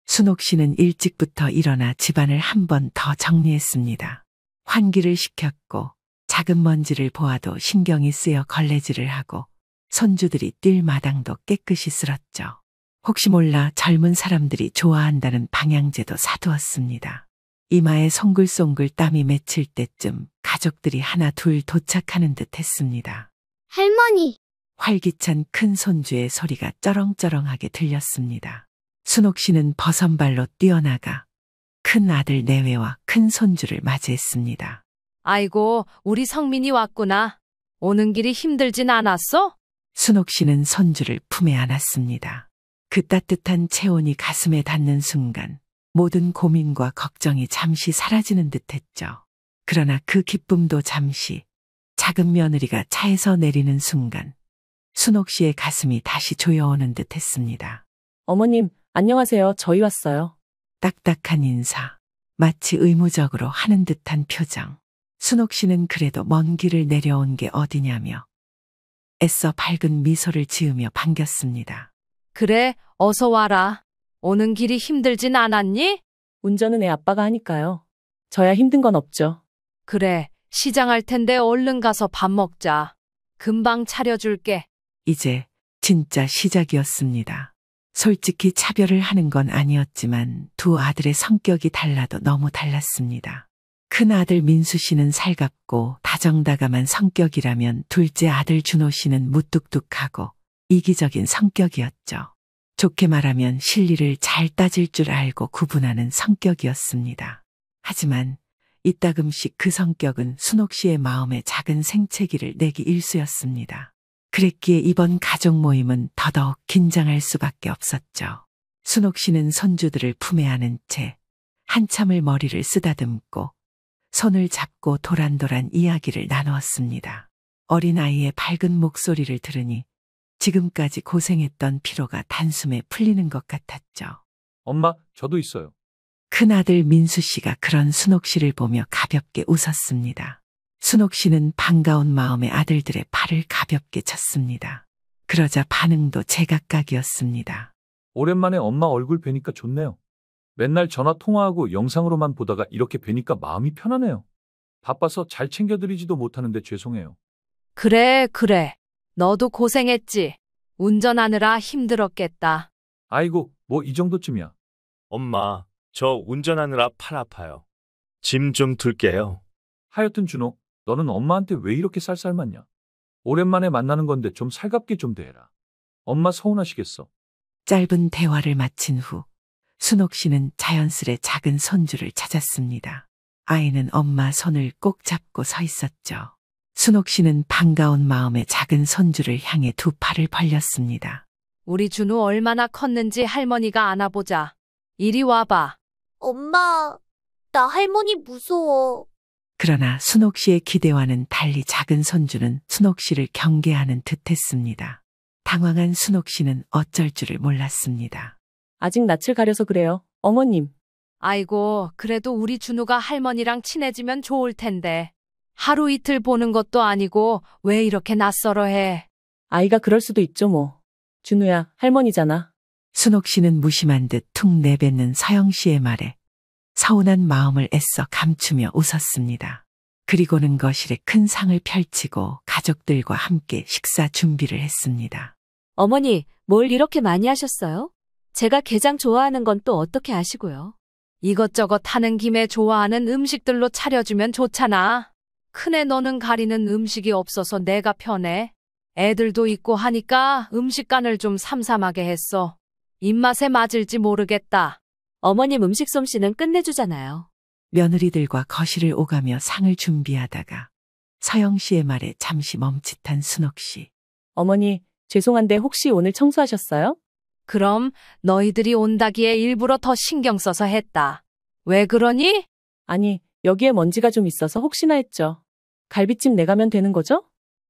순옥 씨는 일찍부터 일어나 집안을 한 번 더 정리했습니다. 환기를 시켰고 작은 먼지를 보아도 신경이 쓰여 걸레질을 하고 손주들이 뛸 마당도 깨끗이 쓸었죠. 혹시 몰라 젊은 사람들이 좋아한다는 방향제도 사두었습니다. 이마에 송글송글 땀이 맺힐 때쯤 가족들이 하나 둘 도착하는 듯 했습니다. 할머니! 활기찬 큰 손주의 소리가 쩌렁쩌렁하게 들렸습니다. 순옥 씨는 버선발로 뛰어나가 큰 아들 내외와 큰 손주를 맞이했습니다. 아이고, 우리 성민이 왔구나. 오는 길이 힘들진 않았어? 순옥 씨는 손주를 품에 안았습니다. 그 따뜻한 체온이 가슴에 닿는 순간 모든 고민과 걱정이 잠시 사라지는 듯했죠. 그러나 그 기쁨도 잠시 작은 며느리가 차에서 내리는 순간 순옥 씨의 가슴이 다시 조여오는 듯했습니다. 어머님, 안녕하세요. 저희 왔어요. 딱딱한 인사, 마치 의무적으로 하는 듯한 표정. 순옥 씨는 그래도 먼 길을 내려온 게 어디냐며 애써 밝은 미소를 지으며 반겼습니다. 그래, 어서 와라. 오는 길이 힘들진 않았니? 운전은 애 아빠가 하니까요. 저야 힘든 건 없죠. 그래, 시장할 텐데 얼른 가서 밥 먹자. 금방 차려줄게. 이제 진짜 시작이었습니다. 솔직히 차별을 하는 건 아니었지만 두 아들의 성격이 달라도 너무 달랐습니다. 큰 아들 민수 씨는 살갑고 다정다감한 성격이라면 둘째 아들 준호 씨는 무뚝뚝하고 이기적인 성격이었죠. 좋게 말하면 실리를 잘 따질 줄 알고 구분하는 성격이었습니다. 하지만 이따금씩 그 성격은 순옥 씨의 마음에 작은 생채기를 내기 일쑤였습니다. 그랬기에 이번 가족 모임은 더더욱 긴장할 수밖에 없었죠. 순옥 씨는 손주들을 품에 안은 채 한참을 머리를 쓰다듬고 손을 잡고 도란도란 이야기를 나누었습니다. 어린아이의 밝은 목소리를 들으니 지금까지 고생했던 피로가 단숨에 풀리는 것 같았죠. 엄마, 저도 있어요. 큰아들 민수 씨가 그런 순옥 씨를 보며 가볍게 웃었습니다. 순옥 씨는 반가운 마음에 아들들의 팔을 가볍게 쳤습니다. 그러자 반응도 제각각이었습니다. 오랜만에 엄마 얼굴 뵈니까 좋네요. 맨날 전화 통화하고 영상으로만 보다가 이렇게 뵈니까 마음이 편하네요. 바빠서 잘 챙겨드리지도 못하는데 죄송해요. 그래. 너도 고생했지. 운전하느라 힘들었겠다. 아이고, 뭐 이 정도쯤이야. 엄마, 저 운전하느라 팔 아파요. 짐 좀 들게요. 하여튼 준호, 너는 엄마한테 왜 이렇게 쌀쌀맞냐? 오랜만에 만나는 건데 좀 살갑게 좀 대해라. 엄마 서운하시겠어. 짧은 대화를 마친 후 순옥 씨는 자연스레 작은 손주를 찾았습니다. 아이는 엄마 손을 꼭 잡고 서 있었죠. 순옥 씨는 반가운 마음에 작은 손주를 향해 두 팔을 벌렸습니다. 우리 준우 얼마나 컸는지 할머니가 안아보자. 이리 와봐. 엄마, 나 할머니 무서워. 그러나 순옥 씨의 기대와는 달리 작은 손주는 순옥 씨를 경계하는 듯했습니다. 당황한 순옥 씨는 어쩔 줄을 몰랐습니다. 아직 낯을 가려서 그래요. 어머님. 아이고, 그래도 우리 준우가 할머니랑 친해지면 좋을 텐데. 하루 이틀 보는 것도 아니고 왜 이렇게 낯설어 해? 아이가 그럴 수도 있죠 뭐. 준우야, 할머니잖아. 순옥 씨는 무심한 듯 툭 내뱉는 서영 씨의 말에 서운한 마음을 애써 감추며 웃었습니다. 그리고는 거실에 큰 상을 펼치고 가족들과 함께 식사 준비를 했습니다. 어머니, 뭘 이렇게 많이 하셨어요? 제가 게장 좋아하는 건 또 어떻게 아시고요? 이것저것 하는 김에 좋아하는 음식들로 차려주면 좋잖아. 큰애 너는 가리는 음식이 없어서 내가 편해. 애들도 있고 하니까 음식간을 좀 삼삼하게 했어. 입맛에 맞을지 모르겠다. 어머님 음식 솜씨는 끝내주잖아요. 며느리들과 거실을 오가며 상을 준비하다가 서영 씨의 말에 잠시 멈칫한 순옥 씨. 어머니, 죄송한데 혹시 오늘 청소하셨어요? 그럼 너희들이 온다기에 일부러 더 신경 써서 했다. 왜 그러니? 아니, 여기에 먼지가 좀 있어서 혹시나 했죠. 갈비찜 내가면 되는 거죠?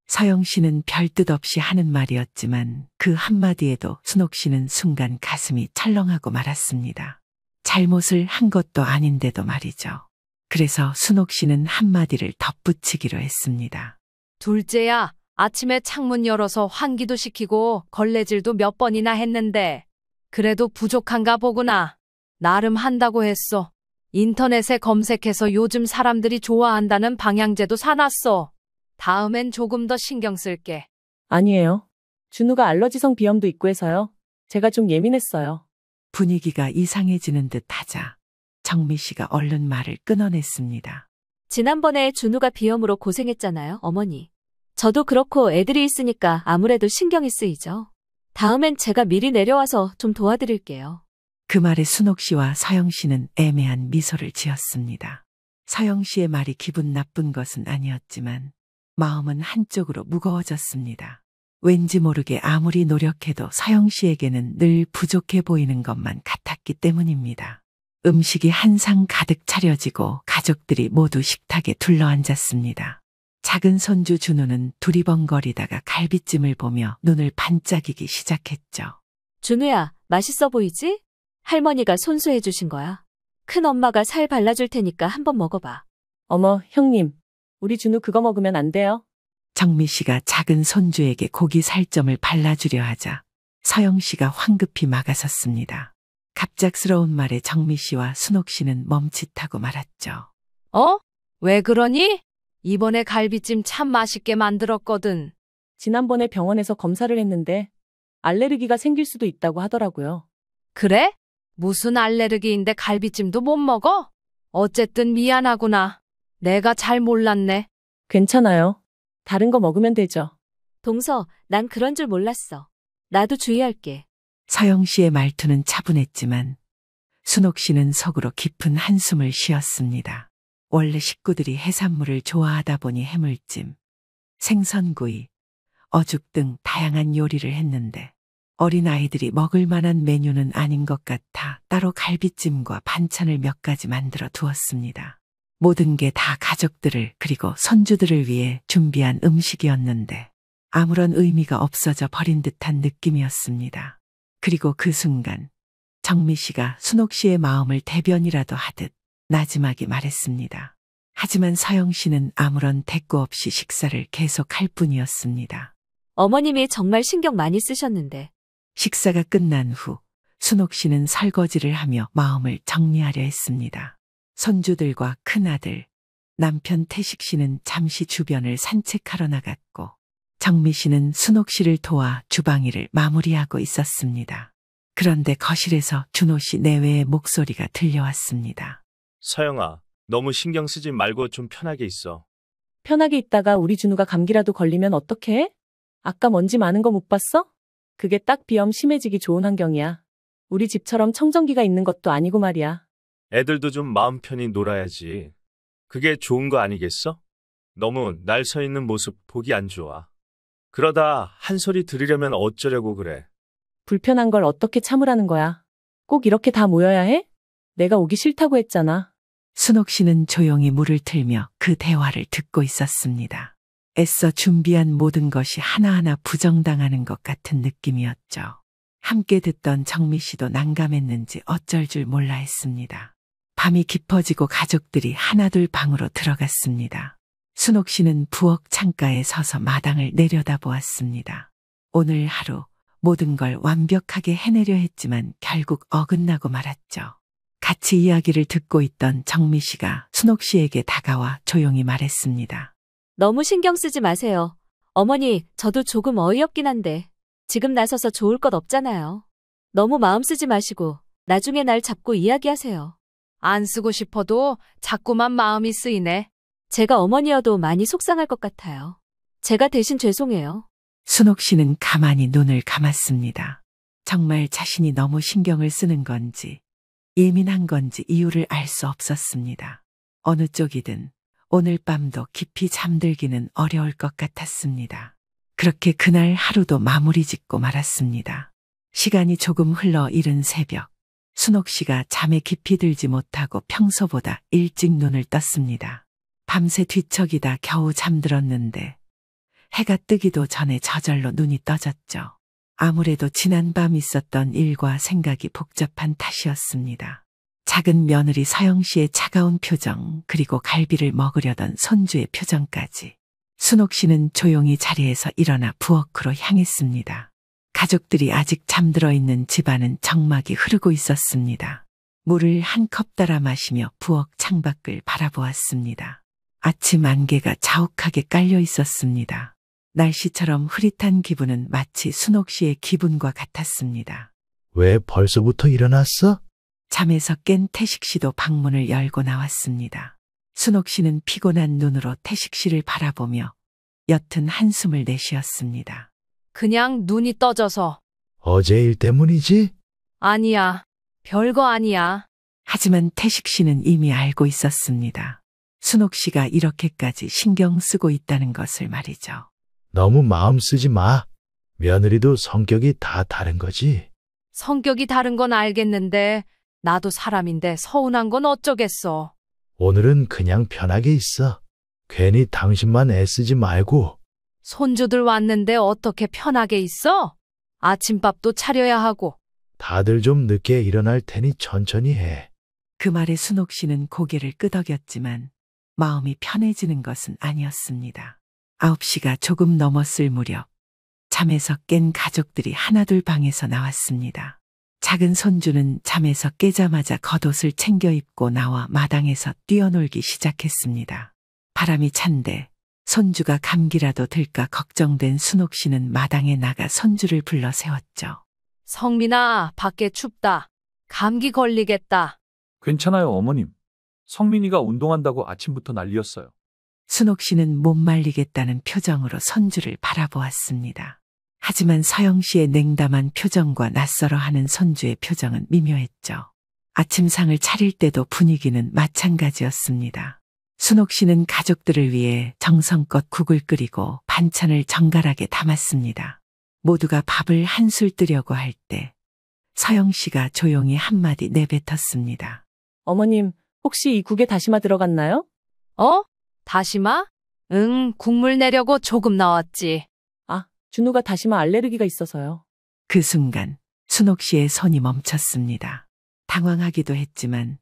서영 씨는 별 뜻 없이 하는 말이었지만 그 한마디에도 순옥 씨는 순간 가슴이 철렁하고 말았습니다. 잘못을 한 것도 아닌데도 말이죠. 그래서 순옥 씨는 한마디를 덧붙이기로 했습니다. 둘째야, 아침에 창문 열어서 환기도 시키고 걸레질도 몇 번이나 했는데 그래도 부족한가 보구나. 나름 한다고 했어. 인터넷에 검색해서 요즘 사람들이 좋아한다는 방향제도 사놨어. 다음엔 조금 더 신경 쓸게. 아니에요. 준우가 알러지성 비염도 있고 해서요. 제가 좀 예민했어요. 분위기가 이상해지는 듯 하자 정미 씨가 얼른 말을 끊어냈습니다. 지난번에 준우가 비염으로 고생했잖아요, 어머니. 저도 그렇고 애들이 있으니까 아무래도 신경이 쓰이죠. 다음엔 제가 미리 내려와서 좀 도와드릴게요. 그 말에 순옥 씨와 서영 씨는 애매한 미소를 지었습니다. 서영 씨의 말이 기분 나쁜 것은 아니었지만 마음은 한쪽으로 무거워졌습니다. 왠지 모르게 아무리 노력해도 서영 씨에게는 늘 부족해 보이는 것만 같았기 때문입니다. 음식이 한 상 가득 차려지고 가족들이 모두 식탁에 둘러앉았습니다. 작은 손주 준우는 두리번거리다가 갈비찜을 보며 눈을 반짝이기 시작했죠. 준우야, 맛있어 보이지? 할머니가 손수해 주신 거야. 큰엄마가 살 발라줄 테니까 한번 먹어봐. 어머, 형님. 우리 준우 그거 먹으면 안 돼요. 정미 씨가 작은 손주에게 고기 살점을 발라주려 하자 서영 씨가 황급히 막아섰습니다. 갑작스러운 말에 정미 씨와 순옥 씨는 멈칫하고 말았죠. 어? 왜 그러니? 이번에 갈비찜 참 맛있게 만들었거든. 지난번에 병원에서 검사를 했는데 알레르기가 생길 수도 있다고 하더라고요. 그래? 무슨 알레르기인데 갈비찜도 못 먹어? 어쨌든 미안하구나. 내가 잘 몰랐네. 괜찮아요. 다른 거 먹으면 되죠. 동서, 난 그런 줄 몰랐어. 나도 주의할게. 서영 씨의 말투는 차분했지만 순옥 씨는 속으로 깊은 한숨을 쉬었습니다. 원래 식구들이 해산물을 좋아하다 보니 해물찜, 생선구이, 어죽 등 다양한 요리를 했는데 어린아이들이 먹을 만한 메뉴는 아닌 것 같아 따로 갈비찜과 반찬을 몇 가지 만들어 두었습니다. 모든 게 다 가족들을 그리고 손주들을 위해 준비한 음식이었는데 아무런 의미가 없어져 버린 듯한 느낌이었습니다. 그리고 그 순간 정미 씨가 순옥 씨의 마음을 대변이라도 하듯 나지막이 말했습니다. 하지만 서영 씨는 아무런 대꾸 없이 식사를 계속할 뿐이었습니다. 어머님이 정말 신경 많이 쓰셨는데. 식사가 끝난 후 순옥 씨는 설거지를 하며 마음을 정리하려 했습니다. 손주들과 큰아들, 남편 태식 씨는 잠시 주변을 산책하러 나갔고 정미 씨는 순옥 씨를 도와 주방일을 마무리하고 있었습니다. 그런데 거실에서 준호 씨 내외의 목소리가 들려왔습니다. 서영아, 너무 신경 쓰지 말고 좀 편하게 있어. 편하게 있다가 우리 준우가 감기라도 걸리면 어떡해? 아까 먼지 많은 거 못 봤어? 그게 딱 비염 심해지기 좋은 환경이야. 우리 집처럼 청정기가 있는 것도 아니고 말이야. 애들도 좀 마음 편히 놀아야지. 그게 좋은 거 아니겠어? 너무 날 서 있는 모습 보기 안 좋아. 그러다 한 소리 들으려면 어쩌려고 그래. 불편한 걸 어떻게 참으라는 거야? 꼭 이렇게 다 모여야 해? 내가 오기 싫다고 했잖아. 순옥 씨는 조용히 물을 틀며 그 대화를 듣고 있었습니다. 애써 준비한 모든 것이 하나하나 부정당하는 것 같은 느낌이었죠. 함께 듣던 정미 씨도 난감했는지 어쩔 줄 몰라 했습니다. 밤이 깊어지고 가족들이 하나둘 방으로 들어갔습니다. 순옥 씨는 부엌 창가에 서서 마당을 내려다보았습니다. 오늘 하루 모든 걸 완벽하게 해내려 했지만 결국 어긋나고 말았죠. 같이 이야기를 듣고 있던 정미 씨가 순옥 씨에게 다가와 조용히 말했습니다. 너무 신경 쓰지 마세요. 어머니, 저도 조금 어이없긴 한데 지금 나서서 좋을 것 없잖아요. 너무 마음 쓰지 마시고 나중에 날 잡고 이야기하세요. 안 쓰고 싶어도 자꾸만 마음이 쓰이네. 제가 어머니여도 많이 속상할 것 같아요. 제가 대신 죄송해요. 순옥 씨는 가만히 눈을 감았습니다. 정말 자신이 너무 신경을 쓰는 건지 예민한 건지 이유를 알 수 없었습니다. 어느 쪽이든 오늘 밤도 깊이 잠들기는 어려울 것 같았습니다. 그렇게 그날 하루도 마무리 짓고 말았습니다. 시간이 조금 흘러 이른 새벽, 순옥 씨가 잠에 깊이 들지 못하고 평소보다 일찍 눈을 떴습니다. 밤새 뒤척이다 겨우 잠들었는데 해가 뜨기도 전에 저절로 눈이 떠졌죠. 아무래도 지난밤 있었던 일과 생각이 복잡한 탓이었습니다. 작은 며느리 서영 씨의 차가운 표정, 그리고 갈비를 먹으려던 손주의 표정까지. 순옥 씨는 조용히 자리에서 일어나 부엌으로 향했습니다. 가족들이 아직 잠들어 있는 집안은 정막이 흐르고 있었습니다. 물을 한 컵 따라 마시며 부엌 창밖을 바라보았습니다. 아침 안개가 자욱하게 깔려 있었습니다. 날씨처럼 흐릿한 기분은 마치 순옥 씨의 기분과 같았습니다. 왜 벌써부터 일어났어? 잠에서 깬 태식 씨도 방문을 열고 나왔습니다. 순옥 씨는 피곤한 눈으로 태식 씨를 바라보며 옅은 한숨을 내쉬었습니다. 그냥 눈이 떠져서. 어제 일 때문이지? 아니야. 별거 아니야. 하지만 태식 씨는 이미 알고 있었습니다. 순옥 씨가 이렇게까지 신경 쓰고 있다는 것을 말이죠. 너무 마음 쓰지 마. 며느리도 성격이 다 다른 거지. 성격이 다른 건 알겠는데 나도 사람인데 서운한 건 어쩌겠어. 오늘은 그냥 편하게 있어. 괜히 당신만 애쓰지 말고. 손주들 왔는데 어떻게 편하게 있어? 아침밥도 차려야 하고. 다들 좀 늦게 일어날 테니 천천히 해. 그 말에 순옥 씨는 고개를 끄덕였지만 마음이 편해지는 것은 아니었습니다. 9시가 조금 넘었을 무렵 잠에서 깬 가족들이 하나둘 방에서 나왔습니다. 작은 손주는 잠에서 깨자마자 겉옷을 챙겨 입고 나와 마당에서 뛰어놀기 시작했습니다. 바람이 찬데 손주가 감기라도 들까 걱정된 순옥 씨는 마당에 나가 손주를 불러 세웠죠. 성민아, 밖에 춥다. 감기 걸리겠다. 괜찮아요, 어머님. 성민이가 운동한다고 아침부터 난리였어요. 순옥 씨는 못 말리겠다는 표정으로 손주를 바라보았습니다. 하지만 서영 씨의 냉담한 표정과 낯설어하는 손주의 표정은 미묘했죠. 아침상을 차릴 때도 분위기는 마찬가지였습니다. 순옥 씨는 가족들을 위해 정성껏 국을 끓이고 반찬을 정갈하게 담았습니다. 모두가 밥을 한술 뜨려고 할 때 서영 씨가 조용히 한마디 내뱉었습니다. 어머님, 혹시 이 국에 다시마 들어갔나요? 다시마? 응, 국물 내려고 조금 넣었지. 아, 준우가 다시마 알레르기가 있어서요. 그 순간 순옥 씨의 손이 멈췄습니다. 당황하기도 했지만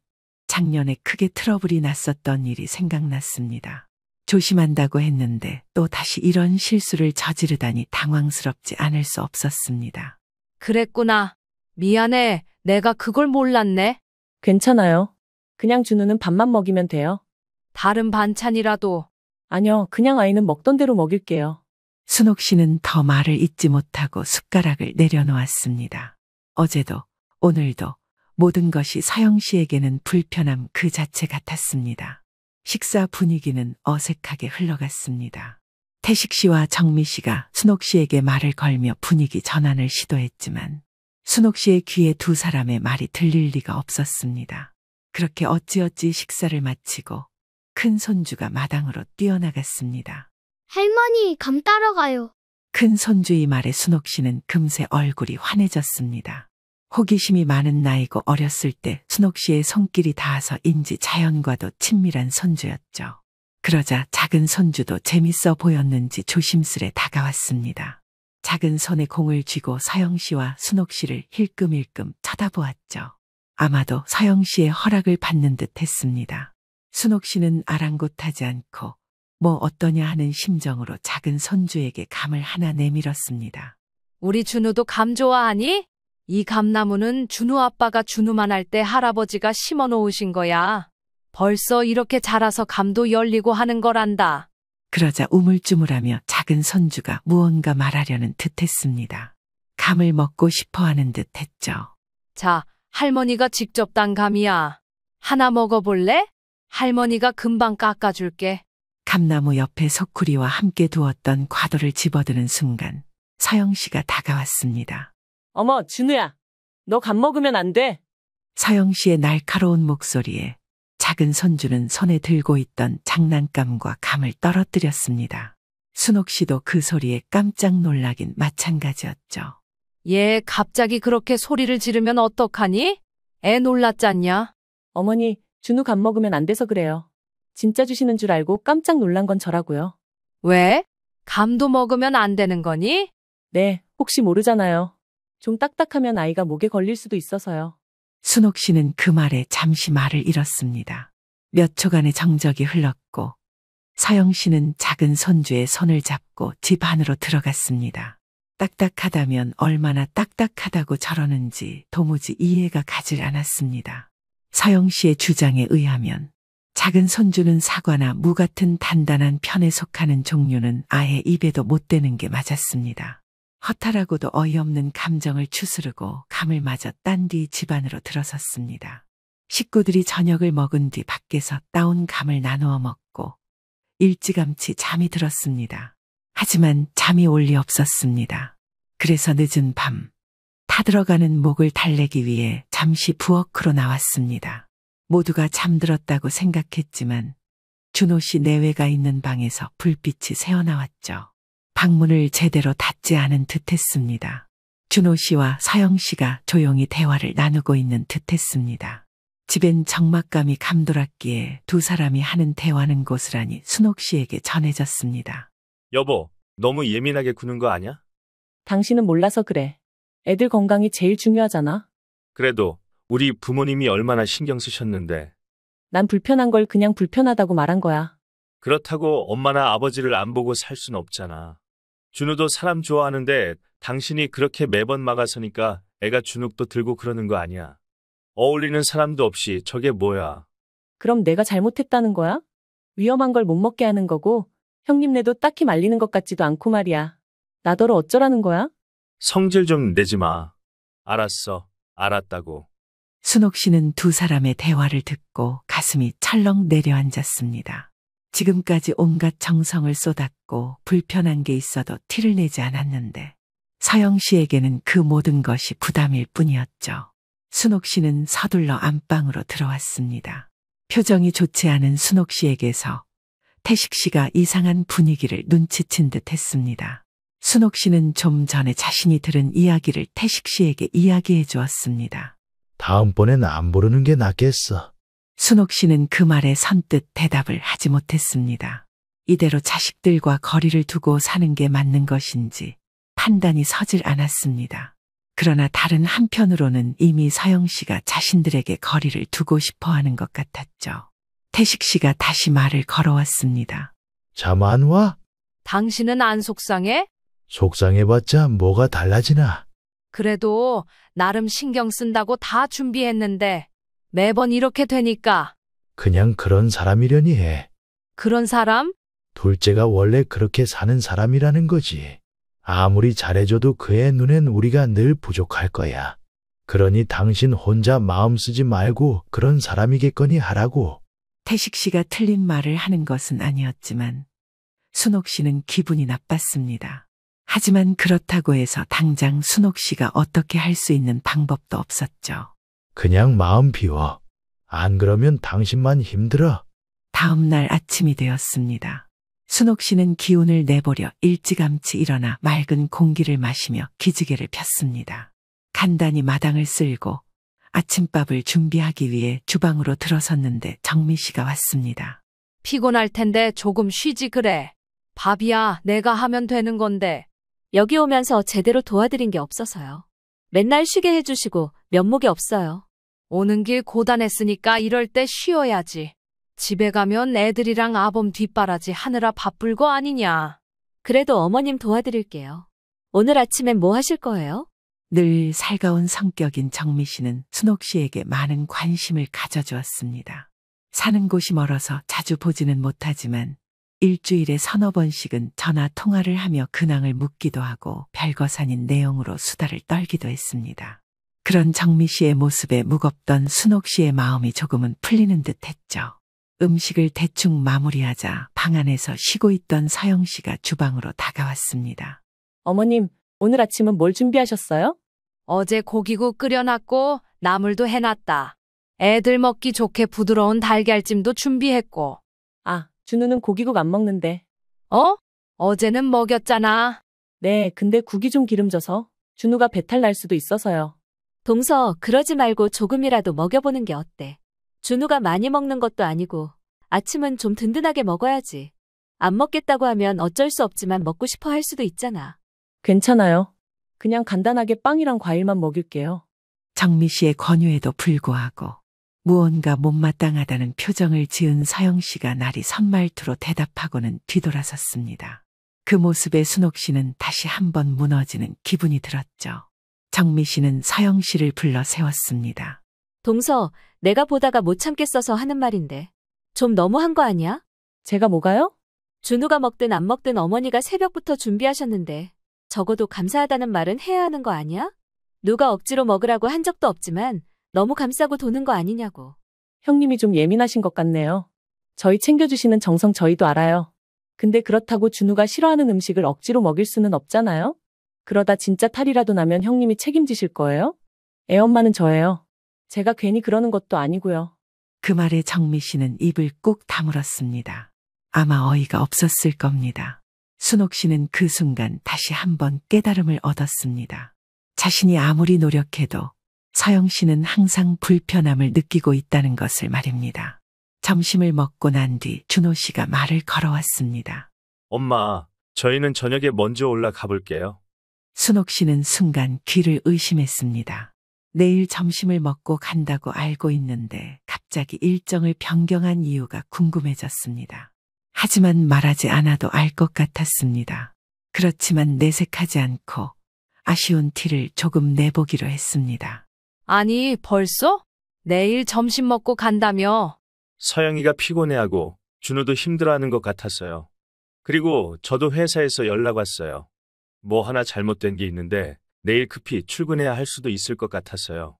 작년에 크게 트러블이 났었던 일이 생각났습니다. 조심한다고 했는데 또 다시 이런 실수를 저지르다니 당황스럽지 않을 수 없었습니다. 그랬구나. 미안해. 내가 그걸 몰랐네. 괜찮아요. 그냥 준우는 밥만 먹이면 돼요. 다른 반찬이라도. 아니요, 그냥 아이는 먹던 대로 먹일게요. 순옥 씨는 더 말을 잇지 못하고 숟가락을 내려놓았습니다. 어제도 오늘도 모든 것이 서영 씨에게는 불편함 그 자체 같았습니다. 식사 분위기는 어색하게 흘러갔습니다. 태식 씨와 정미 씨가 순옥 씨에게 말을 걸며 분위기 전환을 시도했지만 순옥 씨의 귀에 두 사람의 말이 들릴 리가 없었습니다. 그렇게 어찌어찌 식사를 마치고 큰 손주가 마당으로 뛰어나갔습니다. 할머니, 감 따러 가요. 큰 손주의 말에 순옥 씨는 금세 얼굴이 환해졌습니다. 호기심이 많은 나이고 어렸을 때 순옥 씨의 손길이 닿아서인지 자연과도 친밀한 손주였죠. 그러자 작은 손주도 재밌어 보였는지 조심스레 다가왔습니다. 작은 손에 공을 쥐고 서영 씨와 순옥 씨를 힐끔힐끔 쳐다보았죠. 아마도 서영 씨의 허락을 받는 듯 했습니다. 순옥 씨는 아랑곳하지 않고 뭐 어떠냐 하는 심정으로 작은 손주에게 감을 하나 내밀었습니다. 우리 준우도 감 좋아하니? 이 감나무는 준우 아빠가 준우만 할 때 할아버지가 심어 놓으신 거야. 벌써 이렇게 자라서 감도 열리고 하는 거란다. 그러자 우물쭈물하며 작은 손주가 무언가 말하려는 듯했습니다. 감을 먹고 싶어하는 듯했죠. 자, 할머니가 직접 딴 감이야. 하나 먹어볼래? 할머니가 금방 깎아줄게. 감나무 옆에 소쿠리와 함께 두었던 과도를 집어드는 순간 서영 씨가 다가왔습니다. 어머, 준우야. 너 감 먹으면 안 돼. 서영 씨의 날카로운 목소리에 작은 손주는 손에 들고 있던 장난감과 감을 떨어뜨렸습니다. 순옥 씨도 그 소리에 깜짝 놀라긴 마찬가지였죠. 얘 갑자기 그렇게 소리를 지르면 어떡하니? 애 놀랐잖냐? 어머니, 준우 감 먹으면 안 돼서 그래요. 진짜 주시는 줄 알고 깜짝 놀란 건 저라고요. 왜? 감도 먹으면 안 되는 거니? 네, 혹시 모르잖아요. 좀 딱딱하면 아이가 목에 걸릴 수도 있어서요. 순옥 씨는 그 말에 잠시 말을 잃었습니다. 몇 초간의 정적이 흘렀고 서영 씨는 작은 손주의 손을 잡고 집 안으로 들어갔습니다. 딱딱하다면 얼마나 딱딱하다고 저러는지 도무지 이해가 가질 않았습니다. 서영 씨의 주장에 의하면 작은 손주는 사과나 무 같은 단단한 편에 속하는 종류는 아예 입에도 못 대는 게 맞았습니다. 허탈하고도 어이없는 감정을 추스르고 감을 마저 딴 뒤 집안으로 들어섰습니다. 식구들이 저녁을 먹은 뒤 밖에서 따온 감을 나누어 먹고 일찌감치 잠이 들었습니다. 하지만 잠이 올 리 없었습니다. 그래서 늦은 밤 타들어가는 목을 달래기 위해 잠시 부엌으로 나왔습니다. 모두가 잠들었다고 생각했지만 준호 씨 내외가 있는 방에서 불빛이 새어나왔죠. 방문을 제대로 닫지 않은 듯했습니다. 준호 씨와 서영 씨가 조용히 대화를 나누고 있는 듯했습니다. 집엔 적막감이 감돌았기에 두 사람이 하는 대화는 고스란히 순옥 씨에게 전해졌습니다. 여보, 너무 예민하게 구는 거 아냐? 당신은 몰라서 그래. 애들 건강이 제일 중요하잖아. 그래도 우리 부모님이 얼마나 신경 쓰셨는데. 난 불편한 걸 그냥 불편하다고 말한 거야. 그렇다고 엄마나 아버지를 안 보고 살 순 없잖아. 준우도 사람 좋아하는데 당신이 그렇게 매번 막아서니까 애가 주눅도 들고 그러는 거 아니야. 어울리는 사람도 없이 저게 뭐야. 그럼 내가 잘못했다는 거야? 위험한 걸 못 먹게 하는 거고 형님네도 딱히 말리는 것 같지도 않고 말이야. 나더러 어쩌라는 거야? 성질 좀 내지 마. 알았어. 알았다고. 순옥 씨는 두 사람의 대화를 듣고 가슴이 철렁 내려앉았습니다. 지금까지 온갖 정성을 쏟았고 불편한 게 있어도 티를 내지 않았는데 서영 씨에게는 그 모든 것이 부담일 뿐이었죠. 순옥 씨는 서둘러 안방으로 들어왔습니다. 표정이 좋지 않은 순옥 씨에게서 태식 씨가 이상한 분위기를 눈치챈 듯 했습니다. 순옥 씨는 좀 전에 자신이 들은 이야기를 태식 씨에게 이야기해 주었습니다. 다음번엔 안 부르는 게 낫겠어. 순옥 씨는 그 말에 선뜻 대답을 하지 못했습니다. 이대로 자식들과 거리를 두고 사는 게 맞는 것인지 판단이 서질 않았습니다. 그러나 다른 한편으로는 이미 서영 씨가 자신들에게 거리를 두고 싶어 하는 것 같았죠. 태식 씨가 다시 말을 걸어왔습니다. 잠 안 와? 당신은 안 속상해? 속상해봤자 뭐가 달라지나? 그래도 나름 신경 쓴다고 다 준비했는데 매번 이렇게 되니까. 그냥 그런 사람이려니 해. 그런 사람? 둘째가 원래 그렇게 사는 사람이라는 거지. 아무리 잘해줘도 그의 눈엔 우리가 늘 부족할 거야. 그러니 당신 혼자 마음 쓰지 말고 그런 사람이겠거니 하라고. 태식 씨가 틀린 말을 하는 것은 아니었지만 순옥 씨는 기분이 나빴습니다. 하지만 그렇다고 해서 당장 순옥 씨가 어떻게 할 수 있는 방법도 없었죠. 그냥 마음 비워. 안 그러면 당신만 힘들어. 다음 날 아침이 되었습니다. 순옥 씨는 기운을 내보려 일찌감치 일어나 맑은 공기를 마시며 기지개를 폈습니다. 간단히 마당을 쓸고 아침밥을 준비하기 위해 주방으로 들어섰는데 정미 씨가 왔습니다. 피곤할 텐데 조금 쉬지 그래. 밥이야 내가 하면 되는 건데. 여기 오면서 제대로 도와드린 게 없어서요. 맨날 쉬게 해주시고 면목이 없어요. 오는 길 고단했으니까 이럴 때 쉬어야지. 집에 가면 애들이랑 아범 뒷바라지 하느라 바쁠 거 아니냐. 그래도 어머님 도와드릴게요. 오늘 아침엔 뭐 하실 거예요? 늘 살가운 성격인 정미 씨는 순옥 씨에게 많은 관심을 가져주었습니다. 사는 곳이 멀어서 자주 보지는 못하지만 일주일에 서너 번씩은 전화 통화를 하며 근황을 묻기도 하고 별것 아닌 내용으로 수다를 떨기도 했습니다. 그런 정미 씨의 모습에 무겁던 순옥 씨의 마음이 조금은 풀리는 듯 했죠. 음식을 대충 마무리하자 방 안에서 쉬고 있던 서영 씨가 주방으로 다가왔습니다. 어머님, 오늘 아침은 뭘 준비하셨어요? 어제 고기국 끓여놨고 나물도 해놨다. 애들 먹기 좋게 부드러운 달걀찜도 준비했고. 아, 준우는 고기국 안 먹는데. 어? 어제는 먹였잖아. 네, 근데 국이 좀 기름져서 준우가 배탈 날 수도 있어서요. 동서, 그러지 말고 조금이라도 먹여보는 게 어때? 준우가 많이 먹는 것도 아니고 아침은 좀 든든하게 먹어야지. 안 먹겠다고 하면 어쩔 수 없지만 먹고 싶어 할 수도 있잖아. 괜찮아요. 그냥 간단하게 빵이랑 과일만 먹일게요. 정미 씨의 권유에도 불구하고 무언가 못마땅하다는 표정을 지은 서영 씨가 날이 선말투로 대답하고는 뒤돌아섰습니다. 그 모습에 순옥 씨는 다시 한번 무너지는 기분이 들었죠. 정미 씨는 서영 씨를 불러 세웠습니다. 동서, 내가 보다가 못 참겠어서 하는 말인데. 좀 너무한 거 아니야? 제가 뭐가요? 준우가 먹든 안 먹든 어머니가 새벽부터 준비하셨는데 적어도 감사하다는 말은 해야 하는 거 아니야? 누가 억지로 먹으라고 한 적도 없지만 너무 감싸고 도는 거 아니냐고. 형님이 좀 예민하신 것 같네요. 저희 챙겨주시는 정성 저희도 알아요. 근데 그렇다고 준우가 싫어하는 음식을 억지로 먹일 수는 없잖아요? 그러다 진짜 탈이라도 나면 형님이 책임지실 거예요? 애엄마는 저예요. 제가 괜히 그러는 것도 아니고요. 그 말에 정미 씨는 입을 꾹 다물었습니다. 아마 어이가 없었을 겁니다. 순옥 씨는 그 순간 다시 한번 깨달음을 얻었습니다. 자신이 아무리 노력해도 서영 씨는 항상 불편함을 느끼고 있다는 것을 말입니다. 점심을 먹고 난 뒤 준호 씨가 말을 걸어왔습니다. 엄마, 저희는 저녁에 먼저 올라가 볼게요. 순옥 씨는 순간 귀를 의심했습니다. 내일 점심을 먹고 간다고 알고 있는데 갑자기 일정을 변경한 이유가 궁금해졌습니다. 하지만 말하지 않아도 알 것 같았습니다. 그렇지만 내색하지 않고 아쉬운 티를 조금 내보기로 했습니다. 아니 벌써? 내일 점심 먹고 간다며. 서영이가 피곤해하고 준우도 힘들어하는 것 같았어요. 그리고 저도 회사에서 연락 왔어요. 뭐 하나 잘못된 게 있는데 내일 급히 출근해야 할 수도 있을 것 같았어요.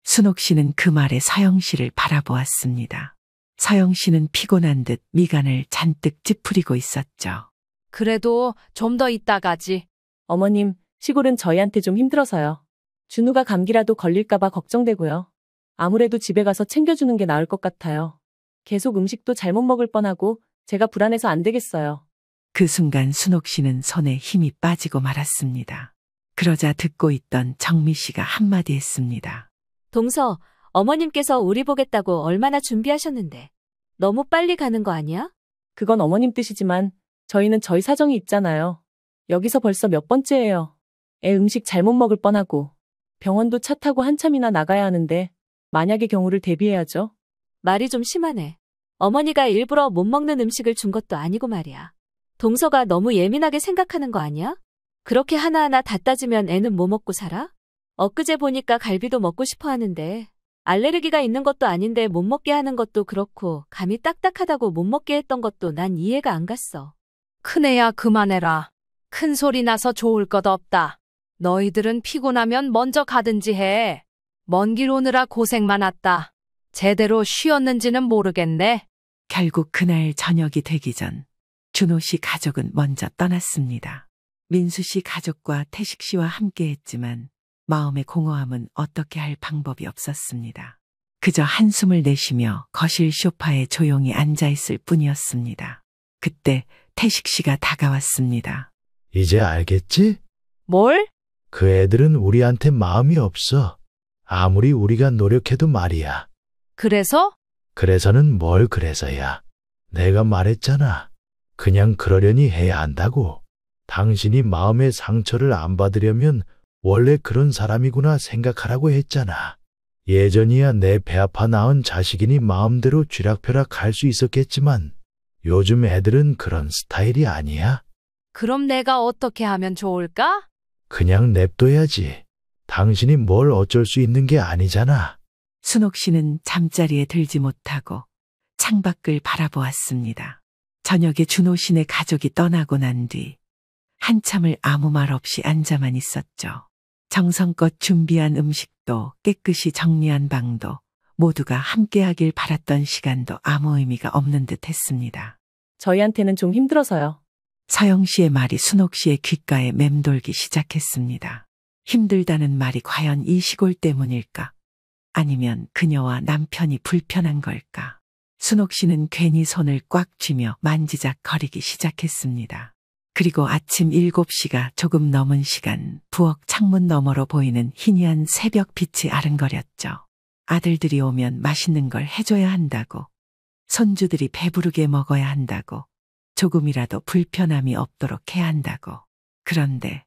순옥 씨는 그 말에 서영 씨를 바라보았습니다. 서영 씨는 피곤한 듯 미간을 잔뜩 찌푸리고 있었죠. 그래도 좀 더 있다 가지. 어머님, 시골은 저희한테 좀 힘들어서요. 준우가 감기라도 걸릴까봐 걱정되고요. 아무래도 집에 가서 챙겨주는 게 나을 것 같아요. 계속 음식도 잘못 먹을 뻔하고 제가 불안해서 안 되겠어요. 그 순간 순옥 씨는 손에 힘이 빠지고 말았습니다. 그러자 듣고 있던 정미 씨가 한마디 했습니다. 동서, 어머님께서 우리 보겠다고 얼마나 준비하셨는데. 너무 빨리 가는 거 아니야? 그건 어머님 뜻이지만 저희는 저희 사정이 있잖아요. 여기서 벌써 몇 번째예요. 애 음식 잘못 먹을 뻔하고 병원도 차 타고 한참이나 나가야 하는데 만약의 경우를 대비해야죠. 말이 좀 심하네. 어머니가 일부러 못 먹는 음식을 준 것도 아니고 말이야. 동서가 너무 예민하게 생각하는 거 아니야? 그렇게 하나하나 다 따지면 애는 뭐 먹고 살아? 엊그제 보니까 갈비도 먹고 싶어 하는데 알레르기가 있는 것도 아닌데 못 먹게 하는 것도 그렇고 감이 딱딱하다고 못 먹게 했던 것도 난 이해가 안 갔어. 큰애야 그만해라. 큰 소리 나서 좋을 것 없다. 너희들은 피곤하면 먼저 가든지 해. 먼 길 오느라 고생 많았다. 제대로 쉬었는지는 모르겠네. 결국 그날 저녁이 되기 전 준호 씨 가족은 먼저 떠났습니다. 민수 씨 가족과 태식 씨와 함께 했지만 마음의 공허함은 어떻게 할 방법이 없었습니다. 그저 한숨을 내쉬며 거실 소파에 조용히 앉아 있을 뿐이었습니다. 그때 태식 씨가 다가왔습니다. 이제 알겠지? 뭘? 그 애들은 우리한테 마음이 없어. 아무리 우리가 노력해도 말이야. 그래서? 그래서는 뭘 그래서야. 내가 말했잖아. 그냥 그러려니 해야 한다고. 당신이 마음의 상처를 안 받으려면 원래 그런 사람이구나 생각하라고 했잖아. 예전이야 내 배 아파 낳은 자식이니 마음대로 쥐락펴락 할 수 있었겠지만 요즘 애들은 그런 스타일이 아니야. 그럼 내가 어떻게 하면 좋을까? 그냥 냅둬야지. 당신이 뭘 어쩔 수 있는 게 아니잖아. 순옥 씨는 잠자리에 들지 못하고 창밖을 바라보았습니다. 저녁에 준호 씨네 가족이 떠나고 난 뒤 한참을 아무 말 없이 앉아만 있었죠. 정성껏 준비한 음식도 깨끗이 정리한 방도 모두가 함께하길 바랐던 시간도 아무 의미가 없는 듯 했습니다. 저희한테는 좀 힘들어서요. 서영 씨의 말이 순옥 씨의 귓가에 맴돌기 시작했습니다. 힘들다는 말이 과연 이 시골 때문일까? 아니면 그녀와 남편이 불편한 걸까? 순옥 씨는 괜히 손을 꽉 쥐며 만지작거리기 시작했습니다. 그리고 아침 7시가 조금 넘은 시간 부엌 창문 너머로 보이는 희미한 새벽빛이 아른거렸죠. 아들들이 오면 맛있는 걸 해줘야 한다고, 손주들이 배부르게 먹어야 한다고, 조금이라도 불편함이 없도록 해야 한다고. 그런데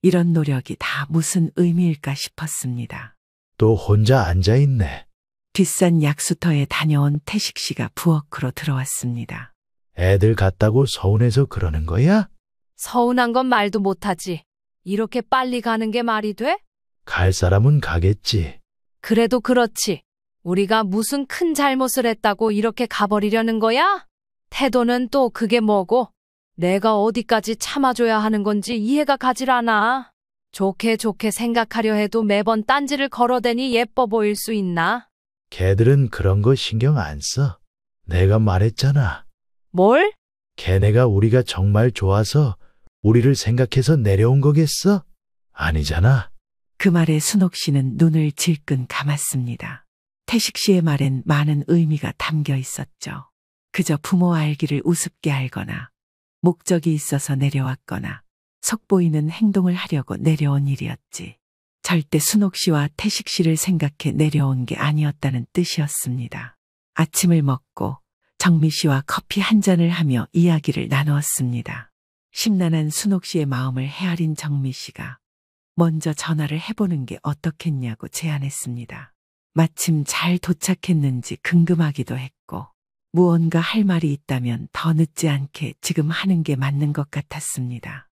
이런 노력이 다 무슨 의미일까 싶었습니다. 또 혼자 앉아있네. 뒷산 약수터에 다녀온 태식 씨가 부엌으로 들어왔습니다. 애들 갔다고 서운해서 그러는 거야? 서운한 건 말도 못하지. 이렇게 빨리 가는 게 말이 돼? 갈 사람은 가겠지. 그래도 그렇지. 우리가 무슨 큰 잘못을 했다고 이렇게 가버리려는 거야? 태도는 또 그게 뭐고? 내가 어디까지 참아줘야 하는 건지 이해가 가질 않아. 좋게 좋게 생각하려 해도 매번 딴지를 걸어대니 예뻐 보일 수 있나? 걔들은 그런 거 신경 안 써. 내가 말했잖아. 뭘? 걔네가 우리가 정말 좋아서 우리를 생각해서 내려온 거겠어? 아니잖아. 그 말에 순옥 씨는 눈을 질끈 감았습니다. 태식 씨의 말엔 많은 의미가 담겨 있었죠. 그저 부모 알기를 우습게 알거나 목적이 있어서 내려왔거나 속보이는 행동을 하려고 내려온 일이었지. 절대 순옥 씨와 태식 씨를 생각해 내려온 게 아니었다는 뜻이었습니다. 아침을 먹고 정미 씨와 커피 한 잔을 하며 이야기를 나누었습니다. 심란한 순옥 씨의 마음을 헤아린 정미 씨가 먼저 전화를 해보는 게 어떻겠냐고 제안했습니다. 마침 잘 도착했는지 궁금하기도 했고 무언가 할 말이 있다면 더 늦지 않게 지금 하는 게 맞는 것 같았습니다.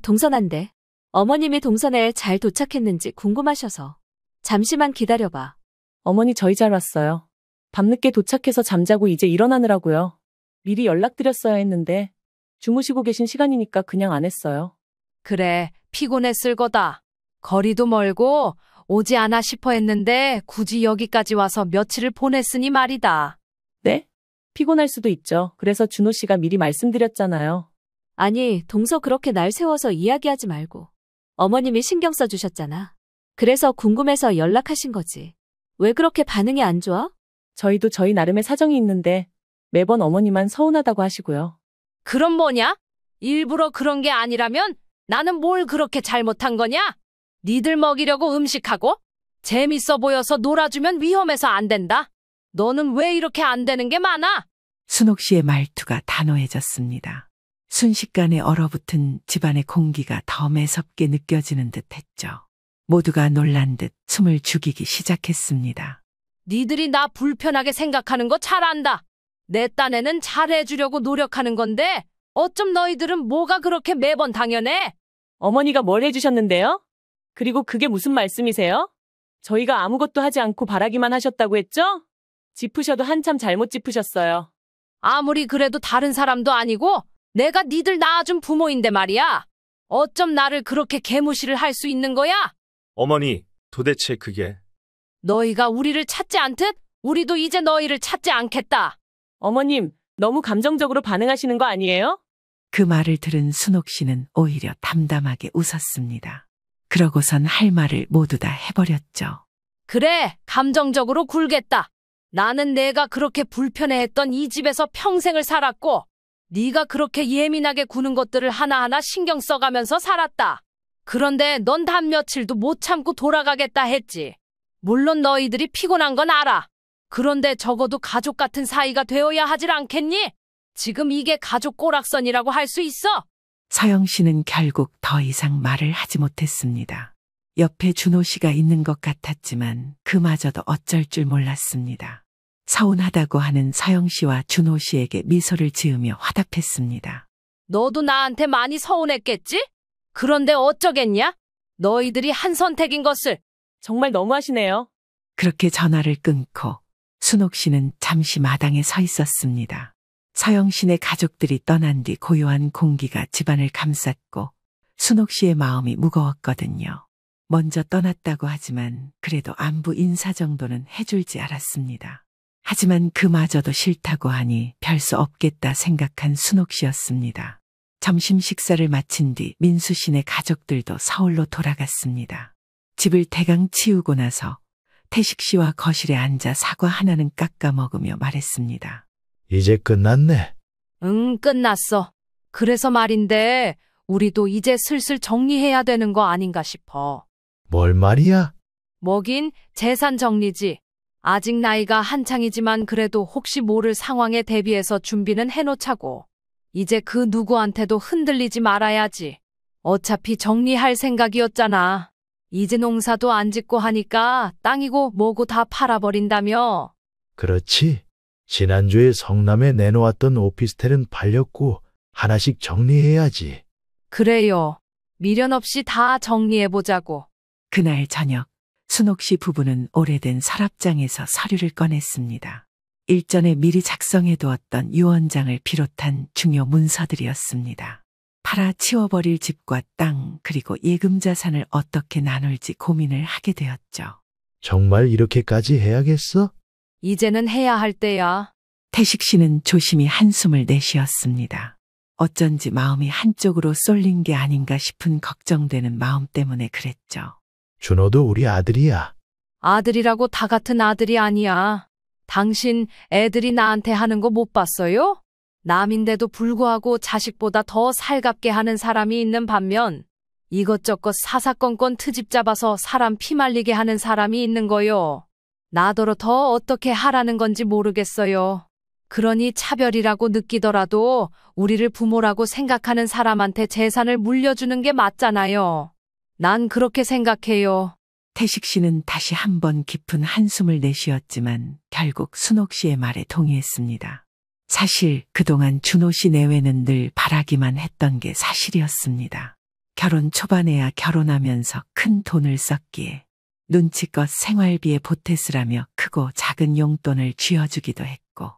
동선한데. 어머님이 동선에 잘 도착했는지 궁금하셔서. 잠시만 기다려봐. 어머니 저희 잘 왔어요. 밤늦게 도착해서 잠자고 이제 일어나느라고요. 미리 연락드렸어야 했는데 주무시고 계신 시간이니까 그냥 안 했어요. 그래, 피곤했을 거다. 거리도 멀고 오지 않아 싶어 했는데 굳이 여기까지 와서 며칠을 보냈으니 말이다. 네? 피곤할 수도 있죠. 그래서 준호 씨가 미리 말씀드렸잖아요. 아니, 동서 그렇게 날 세워서 이야기하지 말고. 어머님이 신경 써주셨잖아. 그래서 궁금해서 연락하신 거지. 왜 그렇게 반응이 안 좋아? 저희도 저희 나름의 사정이 있는데 매번 어머니만 서운하다고 하시고요. 그럼 뭐냐? 일부러 그런 게 아니라면 나는 뭘 그렇게 잘못한 거냐? 니들 먹이려고 음식하고? 재밌어 보여서 놀아주면 위험해서 안 된다. 너는 왜 이렇게 안 되는 게 많아? 순옥 씨의 말투가 단호해졌습니다. 순식간에 얼어붙은 집안의 공기가 더 매섭게 느껴지는 듯 했죠. 모두가 놀란 듯 숨을 죽이기 시작했습니다. 니들이 나 불편하게 생각하는 거 잘 안다. 내 딴에는 잘해주려고 노력하는 건데 어쩜 너희들은 뭐가 그렇게 매번 당연해? 어머니가 뭘 해주셨는데요? 그리고 그게 무슨 말씀이세요? 저희가 아무것도 하지 않고 바라기만 하셨다고 했죠? 짚으셔도 한참 잘못 짚으셨어요. 아무리 그래도 다른 사람도 아니고 내가 니들 낳아준 부모인데 말이야. 어쩜 나를 그렇게 개무시를 할 수 있는 거야? 어머니, 도대체 그게. 너희가 우리를 찾지 않듯 우리도 이제 너희를 찾지 않겠다. 어머님, 너무 감정적으로 반응하시는 거 아니에요? 그 말을 들은 순옥 씨는 오히려 담담하게 웃었습니다. 그러고선 할 말을 모두 다 해버렸죠. 그래, 감정적으로 굴겠다. 나는 내가 그렇게 불편해했던 이 집에서 평생을 살았고, 네가 그렇게 예민하게 구는 것들을 하나하나 신경 써가면서 살았다. 그런데 넌 단 며칠도 못 참고 돌아가겠다 했지. 물론 너희들이 피곤한 건 알아. 그런데 적어도 가족 같은 사이가 되어야 하질 않겠니? 지금 이게 가족 꼬락선이라고 할 수 있어? 서영 씨는 결국 더 이상 말을 하지 못했습니다. 옆에 준호 씨가 있는 것 같았지만 그마저도 어쩔 줄 몰랐습니다. 서운하다고 하는 서영 씨와 준호 씨에게 미소를 지으며 화답했습니다. 너도 나한테 많이 서운했겠지? 그런데 어쩌겠냐? 너희들이 한 선택인 것을. 정말 너무하시네요. 그렇게 전화를 끊고 순옥 씨는 잠시 마당에 서 있었습니다. 서영 씨네 가족들이 떠난 뒤 고요한 공기가 집안을 감쌌고 순옥 씨의 마음이 무거웠거든요. 먼저 떠났다고 하지만 그래도 안부 인사 정도는 해줄지 알았습니다. 하지만 그마저도 싫다고 하니 별 수 없겠다 생각한 순옥 씨였습니다. 점심 식사를 마친 뒤 민수 씨네 가족들도 서울로 돌아갔습니다. 집을 대강 치우고 나서 태식 씨와 거실에 앉아 사과 하나는 깎아 먹으며 말했습니다. 이제 끝났네. 응, 끝났어. 그래서 말인데 우리도 이제 슬슬 정리해야 되는 거 아닌가 싶어. 뭘 말이야? 뭐긴 재산 정리지. 아직 나이가 한창이지만 그래도 혹시 모를 상황에 대비해서 준비는 해놓자고. 이제 그 누구한테도 흔들리지 말아야지. 어차피 정리할 생각이었잖아. 이제 농사도 안 짓고 하니까 땅이고 뭐고 다 팔아버린다며. 그렇지. 지난주에 성남에 내놓았던 오피스텔은 팔렸고 하나씩 정리해야지. 그래요. 미련 없이 다 정리해보자고. 그날 저녁 순옥 씨 부부는 오래된 서랍장에서 서류를 꺼냈습니다. 일전에 미리 작성해두었던 유언장을 비롯한 중요 문서들이었습니다. 팔아 치워버릴 집과 땅 그리고 예금 자산을 어떻게 나눌지 고민을 하게 되었죠. 정말 이렇게까지 해야겠어? 이제는 해야 할 때야. 태식 씨는 조심히 한숨을 내쉬었습니다. 어쩐지 마음이 한쪽으로 쏠린 게 아닌가 싶은 걱정되는 마음 때문에 그랬죠. 준호도 우리 아들이야. 아들이라고 다 같은 아들이 아니야. 당신 애들이 나한테 하는 거 못 봤어요? 남인데도 불구하고 자식보다 더 살갑게 하는 사람이 있는 반면 이것저것 사사건건 트집 잡아서 사람 피말리게 하는 사람이 있는 거요. 나더러 더 어떻게 하라는 건지 모르겠어요. 그러니 차별이라고 느끼더라도 우리를 부모라고 생각하는 사람한테 재산을 물려주는 게 맞잖아요. 난 그렇게 생각해요. 태식 씨는 다시 한번 깊은 한숨을 내쉬었지만 결국 순옥 씨의 말에 동의했습니다. 사실 그동안 준호 씨 내외는 늘 바라기만 했던 게 사실이었습니다. 결혼 초반에야 결혼하면서 큰 돈을 썼기에 눈치껏 생활비에 보탰으라며 크고 작은 용돈을 쥐어주기도 했고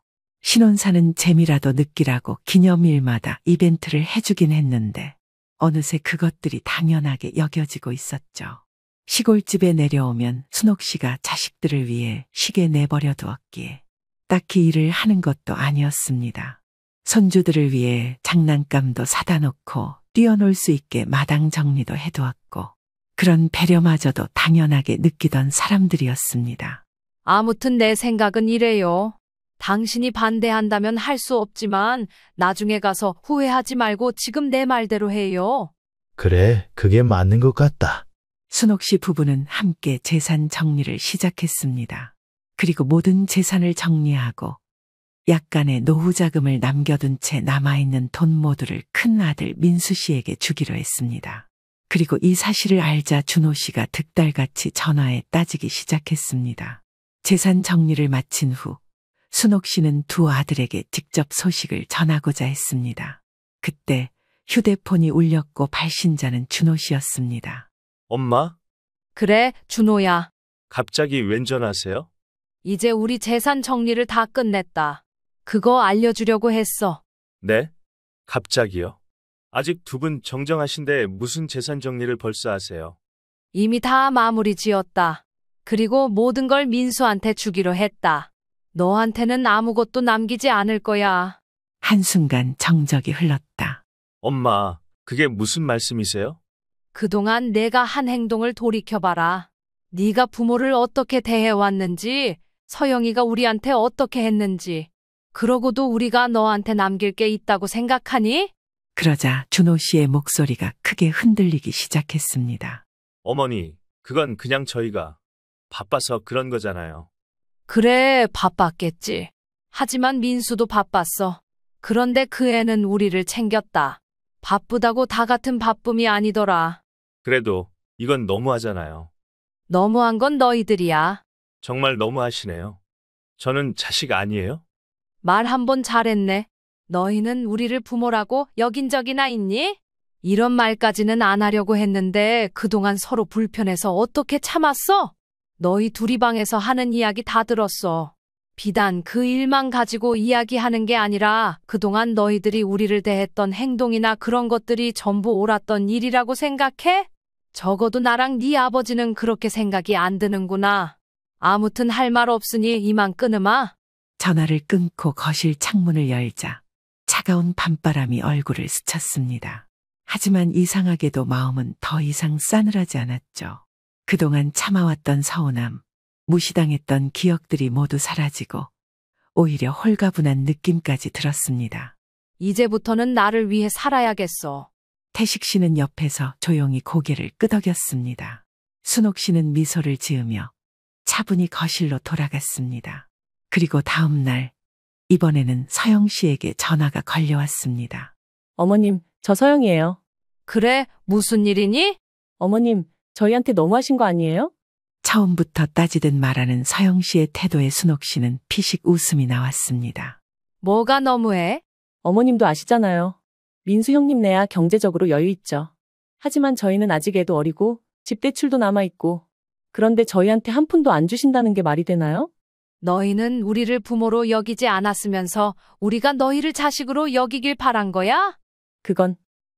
신혼사는 재미라도 느끼라고 기념일마다 이벤트를 해주긴 했는데 어느새 그것들이 당연하게 여겨지고 있었죠. 시골집에 내려오면 순옥 씨가 자식들을 위해 쉬게 내버려 두었기에 딱히 일을 하는 것도 아니었습니다. 손주들을 위해 장난감도 사다 놓고 뛰어놀 수 있게 마당 정리도 해두었고 그런 배려마저도 당연하게 느끼던 사람들이었습니다. 아무튼 내 생각은 이래요. 당신이 반대한다면 할 수 없지만 나중에 가서 후회하지 말고 지금 내 말대로 해요. 그래, 그게 맞는 것 같다. 순옥 씨 부부는 함께 재산 정리를 시작했습니다. 그리고 모든 재산을 정리하고 약간의 노후 자금을 남겨둔 채 남아있는 돈 모두를 큰아들 민수 씨에게 주기로 했습니다. 그리고 이 사실을 알자 준호 씨가 득달같이 전화에 따지기 시작했습니다. 재산 정리를 마친 후 순옥 씨는 두 아들에게 직접 소식을 전하고자 했습니다. 그때 휴대폰이 울렸고 발신자는 준호 씨였습니다. 엄마? 그래, 준호야. 갑자기 웬 전화세요? 이제 우리 재산 정리를 다 끝냈다. 그거 알려주려고 했어. 네? 갑자기요? 아직 두 분 정정하신데 무슨 재산 정리를 벌써 하세요? 이미 다 마무리 지었다. 그리고 모든 걸 민수한테 주기로 했다. 너한테는 아무것도 남기지 않을 거야. 한순간 정적이 흘렀다. 엄마, 그게 무슨 말씀이세요? 그동안 내가 한 행동을 돌이켜봐라. 네가 부모를 어떻게 대해왔는지, 서영이가 우리한테 어떻게 했는지, 그러고도 우리가 너한테 남길 게 있다고 생각하니? 그러자 준호 씨의 목소리가 크게 흔들리기 시작했습니다. 어머니, 그건 그냥 저희가 바빠서 그런 거잖아요. 그래, 바빴겠지. 하지만 민수도 바빴어. 그런데 그 애는 우리를 챙겼다. 바쁘다고 다 같은 바쁨이 아니더라. 그래도 이건 너무하잖아요. 너무한 건 너희들이야. 정말 너무하시네요. 저는 자식 아니에요? 말 한 번 잘했네. 너희는 우리를 부모라고 여긴 적이나 있니? 이런 말까지는 안 하려고 했는데 그동안 서로 불편해서 어떻게 참았어? 너희 둘이 방에서 하는 이야기 다 들었어. 비단 그 일만 가지고 이야기하는 게 아니라 그동안 너희들이 우리를 대했던 행동이나 그런 것들이 전부 옳았던 일이라고 생각해? 적어도 나랑 네 아버지는 그렇게 생각이 안 드는구나. 아무튼 할 말 없으니 이만 끊으마. 전화를 끊고 거실 창문을 열자 차가운 밤바람이 얼굴을 스쳤습니다. 하지만 이상하게도 마음은 더 이상 싸늘하지 않았죠. 그동안 참아왔던 서운함, 무시당했던 기억들이 모두 사라지고 오히려 홀가분한 느낌까지 들었습니다. 이제부터는 나를 위해 살아야겠어. 태식 씨는 옆에서 조용히 고개를 끄덕였습니다. 순옥 씨는 미소를 지으며 차분히 거실로 돌아갔습니다. 그리고 다음 날, 이번에는 서영 씨에게 전화가 걸려왔습니다. 어머님, 저 서영이에요. 그래, 무슨 일이니? 어머님, 저희한테 너무하신 거 아니에요? 처음부터 따지듯 말하는 서영 씨의 태도에 순옥 씨는 피식 웃음이 나왔습니다. 뭐가 너무해? 어머님도 아시잖아요. 민수 형님 내야 경제적으로 여유 있죠. 하지만 저희는 아직 애도 어리고 집 대출도 남아있고 그런데 저희한테 한 푼도 안 주신다는 게 말이 되나요? 너희는 우리를 부모로 여기지 않았으면서 우리가 너희를 자식으로 여기길 바란 거야? 그건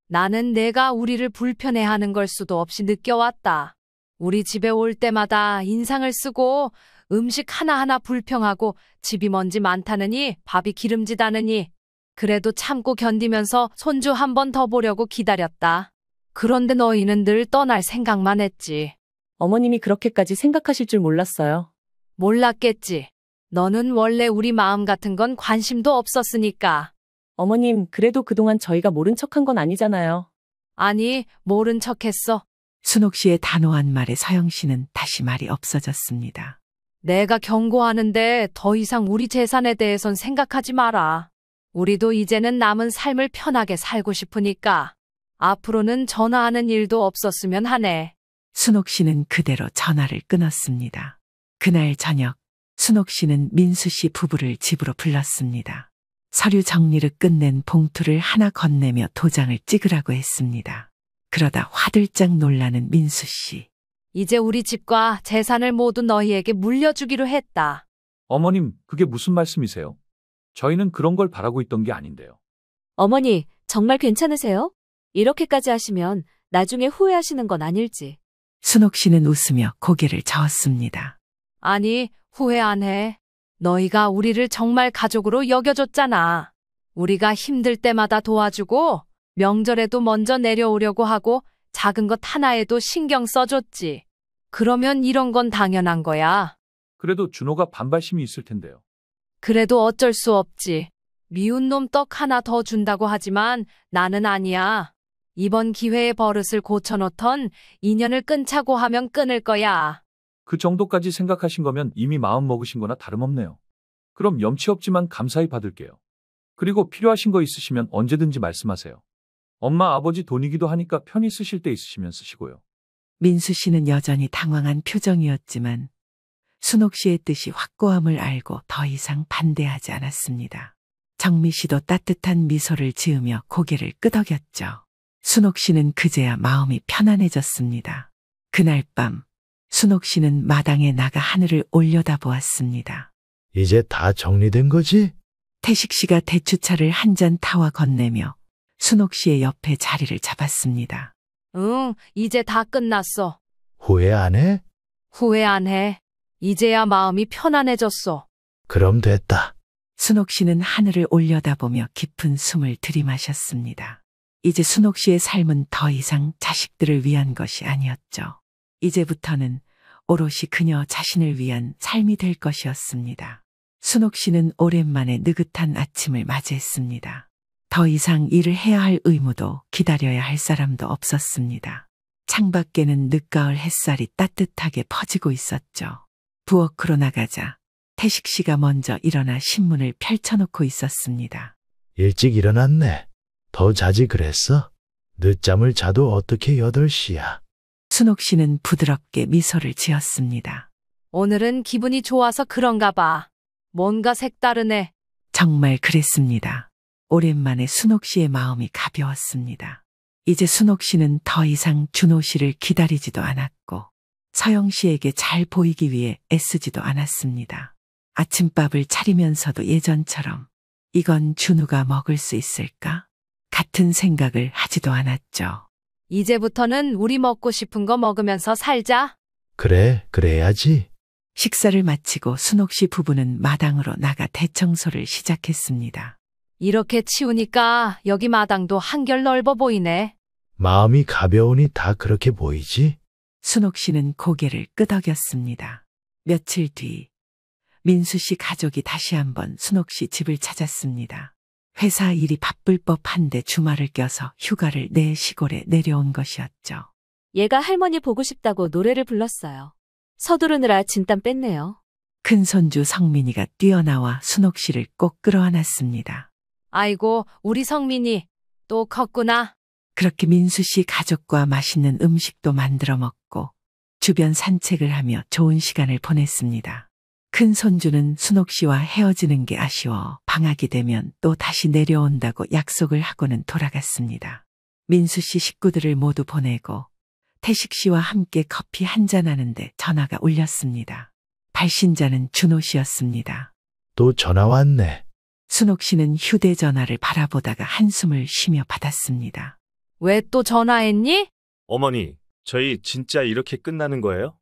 나는 내가 우리를 불편해하는 걸 수도 없이 느껴왔다. 우리 집에 올 때마다 인상을 쓰고 음식 하나하나 불평하고 집이 먼지 많다느니 밥이 기름지다느니 그래도 참고 견디면서 손주 한 번 더 보려고 기다렸다. 그런데 너희는 늘 떠날 생각만 했지. 어머님이 그렇게까지 생각하실 줄 몰랐어요. 몰랐겠지. 너는 원래 우리 마음 같은 건 관심도 없었으니까. 어머님, 그래도 그동안 저희가 모른 척한 건 아니잖아요. 아니, 모른 척했어. 순옥 씨의 단호한 말에 서영 씨는 다시 말이 없어졌습니다. 내가 경고하는데 더 이상 우리 재산에 대해선 생각하지 마라. 우리도 이제는 남은 삶을 편하게 살고 싶으니까 앞으로는 전화하는 일도 없었으면 하네. 순옥 씨는 그대로 전화를 끊었습니다. 그날 저녁, 순옥 씨는 민수 씨 부부를 집으로 불렀습니다. 서류 정리를 끝낸 봉투를 하나 건네며 도장을 찍으라고 했습니다. 그러다 화들짝 놀라는 민수 씨. 이제 우리 집과 재산을 모두 너희에게 물려주기로 했다. 어머님, 그게 무슨 말씀이세요? 저희는 그런 걸 바라고 있던 게 아닌데요. 어머니, 정말 괜찮으세요? 이렇게까지 하시면 나중에 후회하시는 건 아닐지. 순옥 씨는 웃으며 고개를 저었습니다. 아니, 후회 안 해. 너희가 우리를 정말 가족으로 여겨줬잖아. 우리가 힘들 때마다 도와주고 명절에도 먼저 내려오려고 하고 작은 것 하나에도 신경 써줬지. 그러면 이런 건 당연한 거야. 그래도 준호가 반발심이 있을 텐데요. 그래도 어쩔 수 없지. 미운 놈 떡 하나 더 준다고 하지만 나는 아니야. 이번 기회에 버릇을 고쳐놓던 인연을 끊자고 하면 끊을 거야. 그 정도까지 생각하신 거면 이미 마음 먹으신 거나 다름없네요. 그럼 염치 없지만 감사히 받을게요. 그리고 필요하신 거 있으시면 언제든지 말씀하세요. 엄마, 아버지 돈이기도 하니까 편히 쓰실 때 있으시면 쓰시고요. 민수 씨는 여전히 당황한 표정이었지만 순옥 씨의 뜻이 확고함을 알고 더 이상 반대하지 않았습니다. 정미 씨도 따뜻한 미소를 지으며 고개를 끄덕였죠. 순옥 씨는 그제야 마음이 편안해졌습니다. 그날 밤 순옥 씨는 마당에 나가 하늘을 올려다보았습니다. 이제 다 정리된 거지? 태식 씨가 대추차를 한 잔 타와 건네며 순옥 씨의 옆에 자리를 잡았습니다. 응, 이제 다 끝났어. 후회 안 해? 후회 안 해. 이제야 마음이 편안해졌어. 그럼 됐다. 순옥 씨는 하늘을 올려다보며 깊은 숨을 들이마셨습니다. 이제 순옥 씨의 삶은 더 이상 자식들을 위한 것이 아니었죠. 이제부터는 오롯이 그녀 자신을 위한 삶이 될 것이었습니다. 순옥 씨는 오랜만에 느긋한 아침을 맞이했습니다. 더 이상 일을 해야 할 의무도 기다려야 할 사람도 없었습니다. 창밖에는 늦가을 햇살이 따뜻하게 퍼지고 있었죠. 부엌으로 나가자 태식 씨가 먼저 일어나 신문을 펼쳐놓고 있었습니다. 일찍 일어났네. 더 자지 그랬어? 늦잠을 자도 어떻게 8시야? 순옥 씨는 부드럽게 미소를 지었습니다. 오늘은 기분이 좋아서 그런가 봐. 뭔가 색다르네. 정말 그랬습니다. 오랜만에 순옥 씨의 마음이 가벼웠습니다. 이제 순옥 씨는 더 이상 준호 씨를 기다리지도 않았고 서영 씨에게 잘 보이기 위해 애쓰지도 않았습니다. 아침밥을 차리면서도 예전처럼 이건 준우가 먹을 수 있을까? 같은 생각을 하지도 않았죠. 이제부터는 우리 먹고 싶은 거 먹으면서 살자. 그래, 그래야지. 식사를 마치고 순옥 씨 부부는 마당으로 나가 대청소를 시작했습니다. 이렇게 치우니까 여기 마당도 한결 넓어 보이네. 마음이 가벼우니 다 그렇게 보이지? 순옥 씨는 고개를 끄덕였습니다. 며칠 뒤 민수 씨 가족이 다시 한번 순옥 씨 집을 찾았습니다. 회사 일이 바쁠 법한데 주말을 껴서 휴가를 내 시골에 내려온 것이었죠. 얘가 할머니 보고 싶다고 노래를 불렀어요. 서두르느라 진땀 뺐네요. 큰손주 성민이가 뛰어나와 순옥 씨를 꼭 끌어안았습니다. 아이고, 우리 성민이 또 컸구나. 그렇게 민수 씨 가족과 맛있는 음식도 만들어 먹고 주변 산책을 하며 좋은 시간을 보냈습니다. 큰 손주는 순옥 씨와 헤어지는 게 아쉬워 방학이 되면 또 다시 내려온다고 약속을 하고는 돌아갔습니다. 민수 씨 식구들을 모두 보내고 태식 씨와 함께 커피 한잔 하는데 전화가 울렸습니다. 발신자는 준호 씨였습니다. 또 전화 왔네. 순옥 씨는 휴대전화를 바라보다가 한숨을 쉬며 받았습니다. 왜 또 전화했니? 어머니, 저희 진짜 이렇게 끝나는 거예요?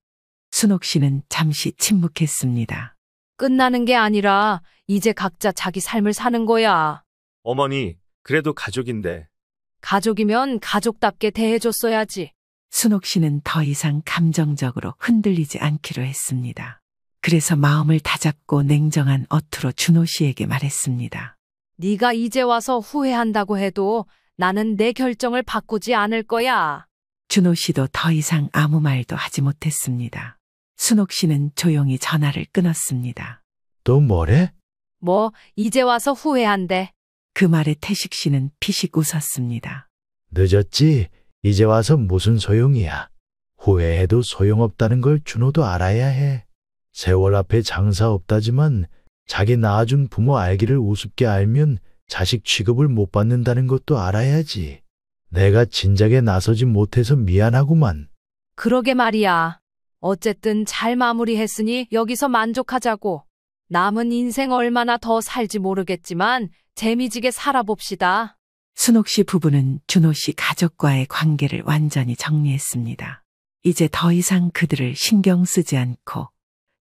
순옥 씨는 잠시 침묵했습니다. 끝나는 게 아니라 이제 각자 자기 삶을 사는 거야. 어머니, 그래도 가족인데. 가족이면 가족답게 대해줬어야지. 순옥 씨는 더 이상 감정적으로 흔들리지 않기로 했습니다. 그래서 마음을 다잡고 냉정한 어투로 준호 씨에게 말했습니다. 네가 이제 와서 후회한다고 해도 나는 내 결정을 바꾸지 않을 거야. 준호 씨도 더 이상 아무 말도 하지 못했습니다. 순옥 씨는 조용히 전화를 끊었습니다. 또 뭐래? 뭐, 이제 와서 후회한대. 그 말에 태식 씨는 피식 웃었습니다. 늦었지? 이제 와서 무슨 소용이야. 후회해도 소용없다는 걸 준호도 알아야 해. 세월 앞에 장사 없다지만 자기 낳아준 부모 알기를 우습게 알면 자식 취급을 못 받는다는 것도 알아야지. 내가 진작에 나서지 못해서 미안하구만. 그러게 말이야. 어쨌든 잘 마무리했으니 여기서 만족하자고. 남은 인생 얼마나 더 살지 모르겠지만 재미지게 살아봅시다. 순옥 씨 부부는 준호 씨 가족과의 관계를 완전히 정리했습니다. 이제 더 이상 그들을 신경 쓰지 않고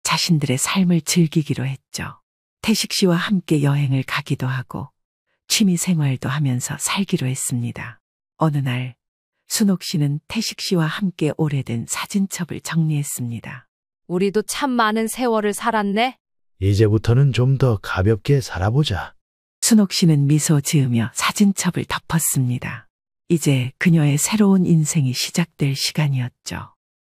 자신들의 삶을 즐기기로 했죠. 태식 씨와 함께 여행을 가기도 하고 취미 생활도 하면서 살기로 했습니다. 어느 날 순옥 씨는 태식 씨와 함께 오래된 사진첩을 정리했습니다. 우리도 참 많은 세월을 살았네. 이제부터는 좀 더 가볍게 살아보자. 순옥 씨는 미소 지으며 사진첩을 덮었습니다. 이제 그녀의 새로운 인생이 시작될 시간이었죠.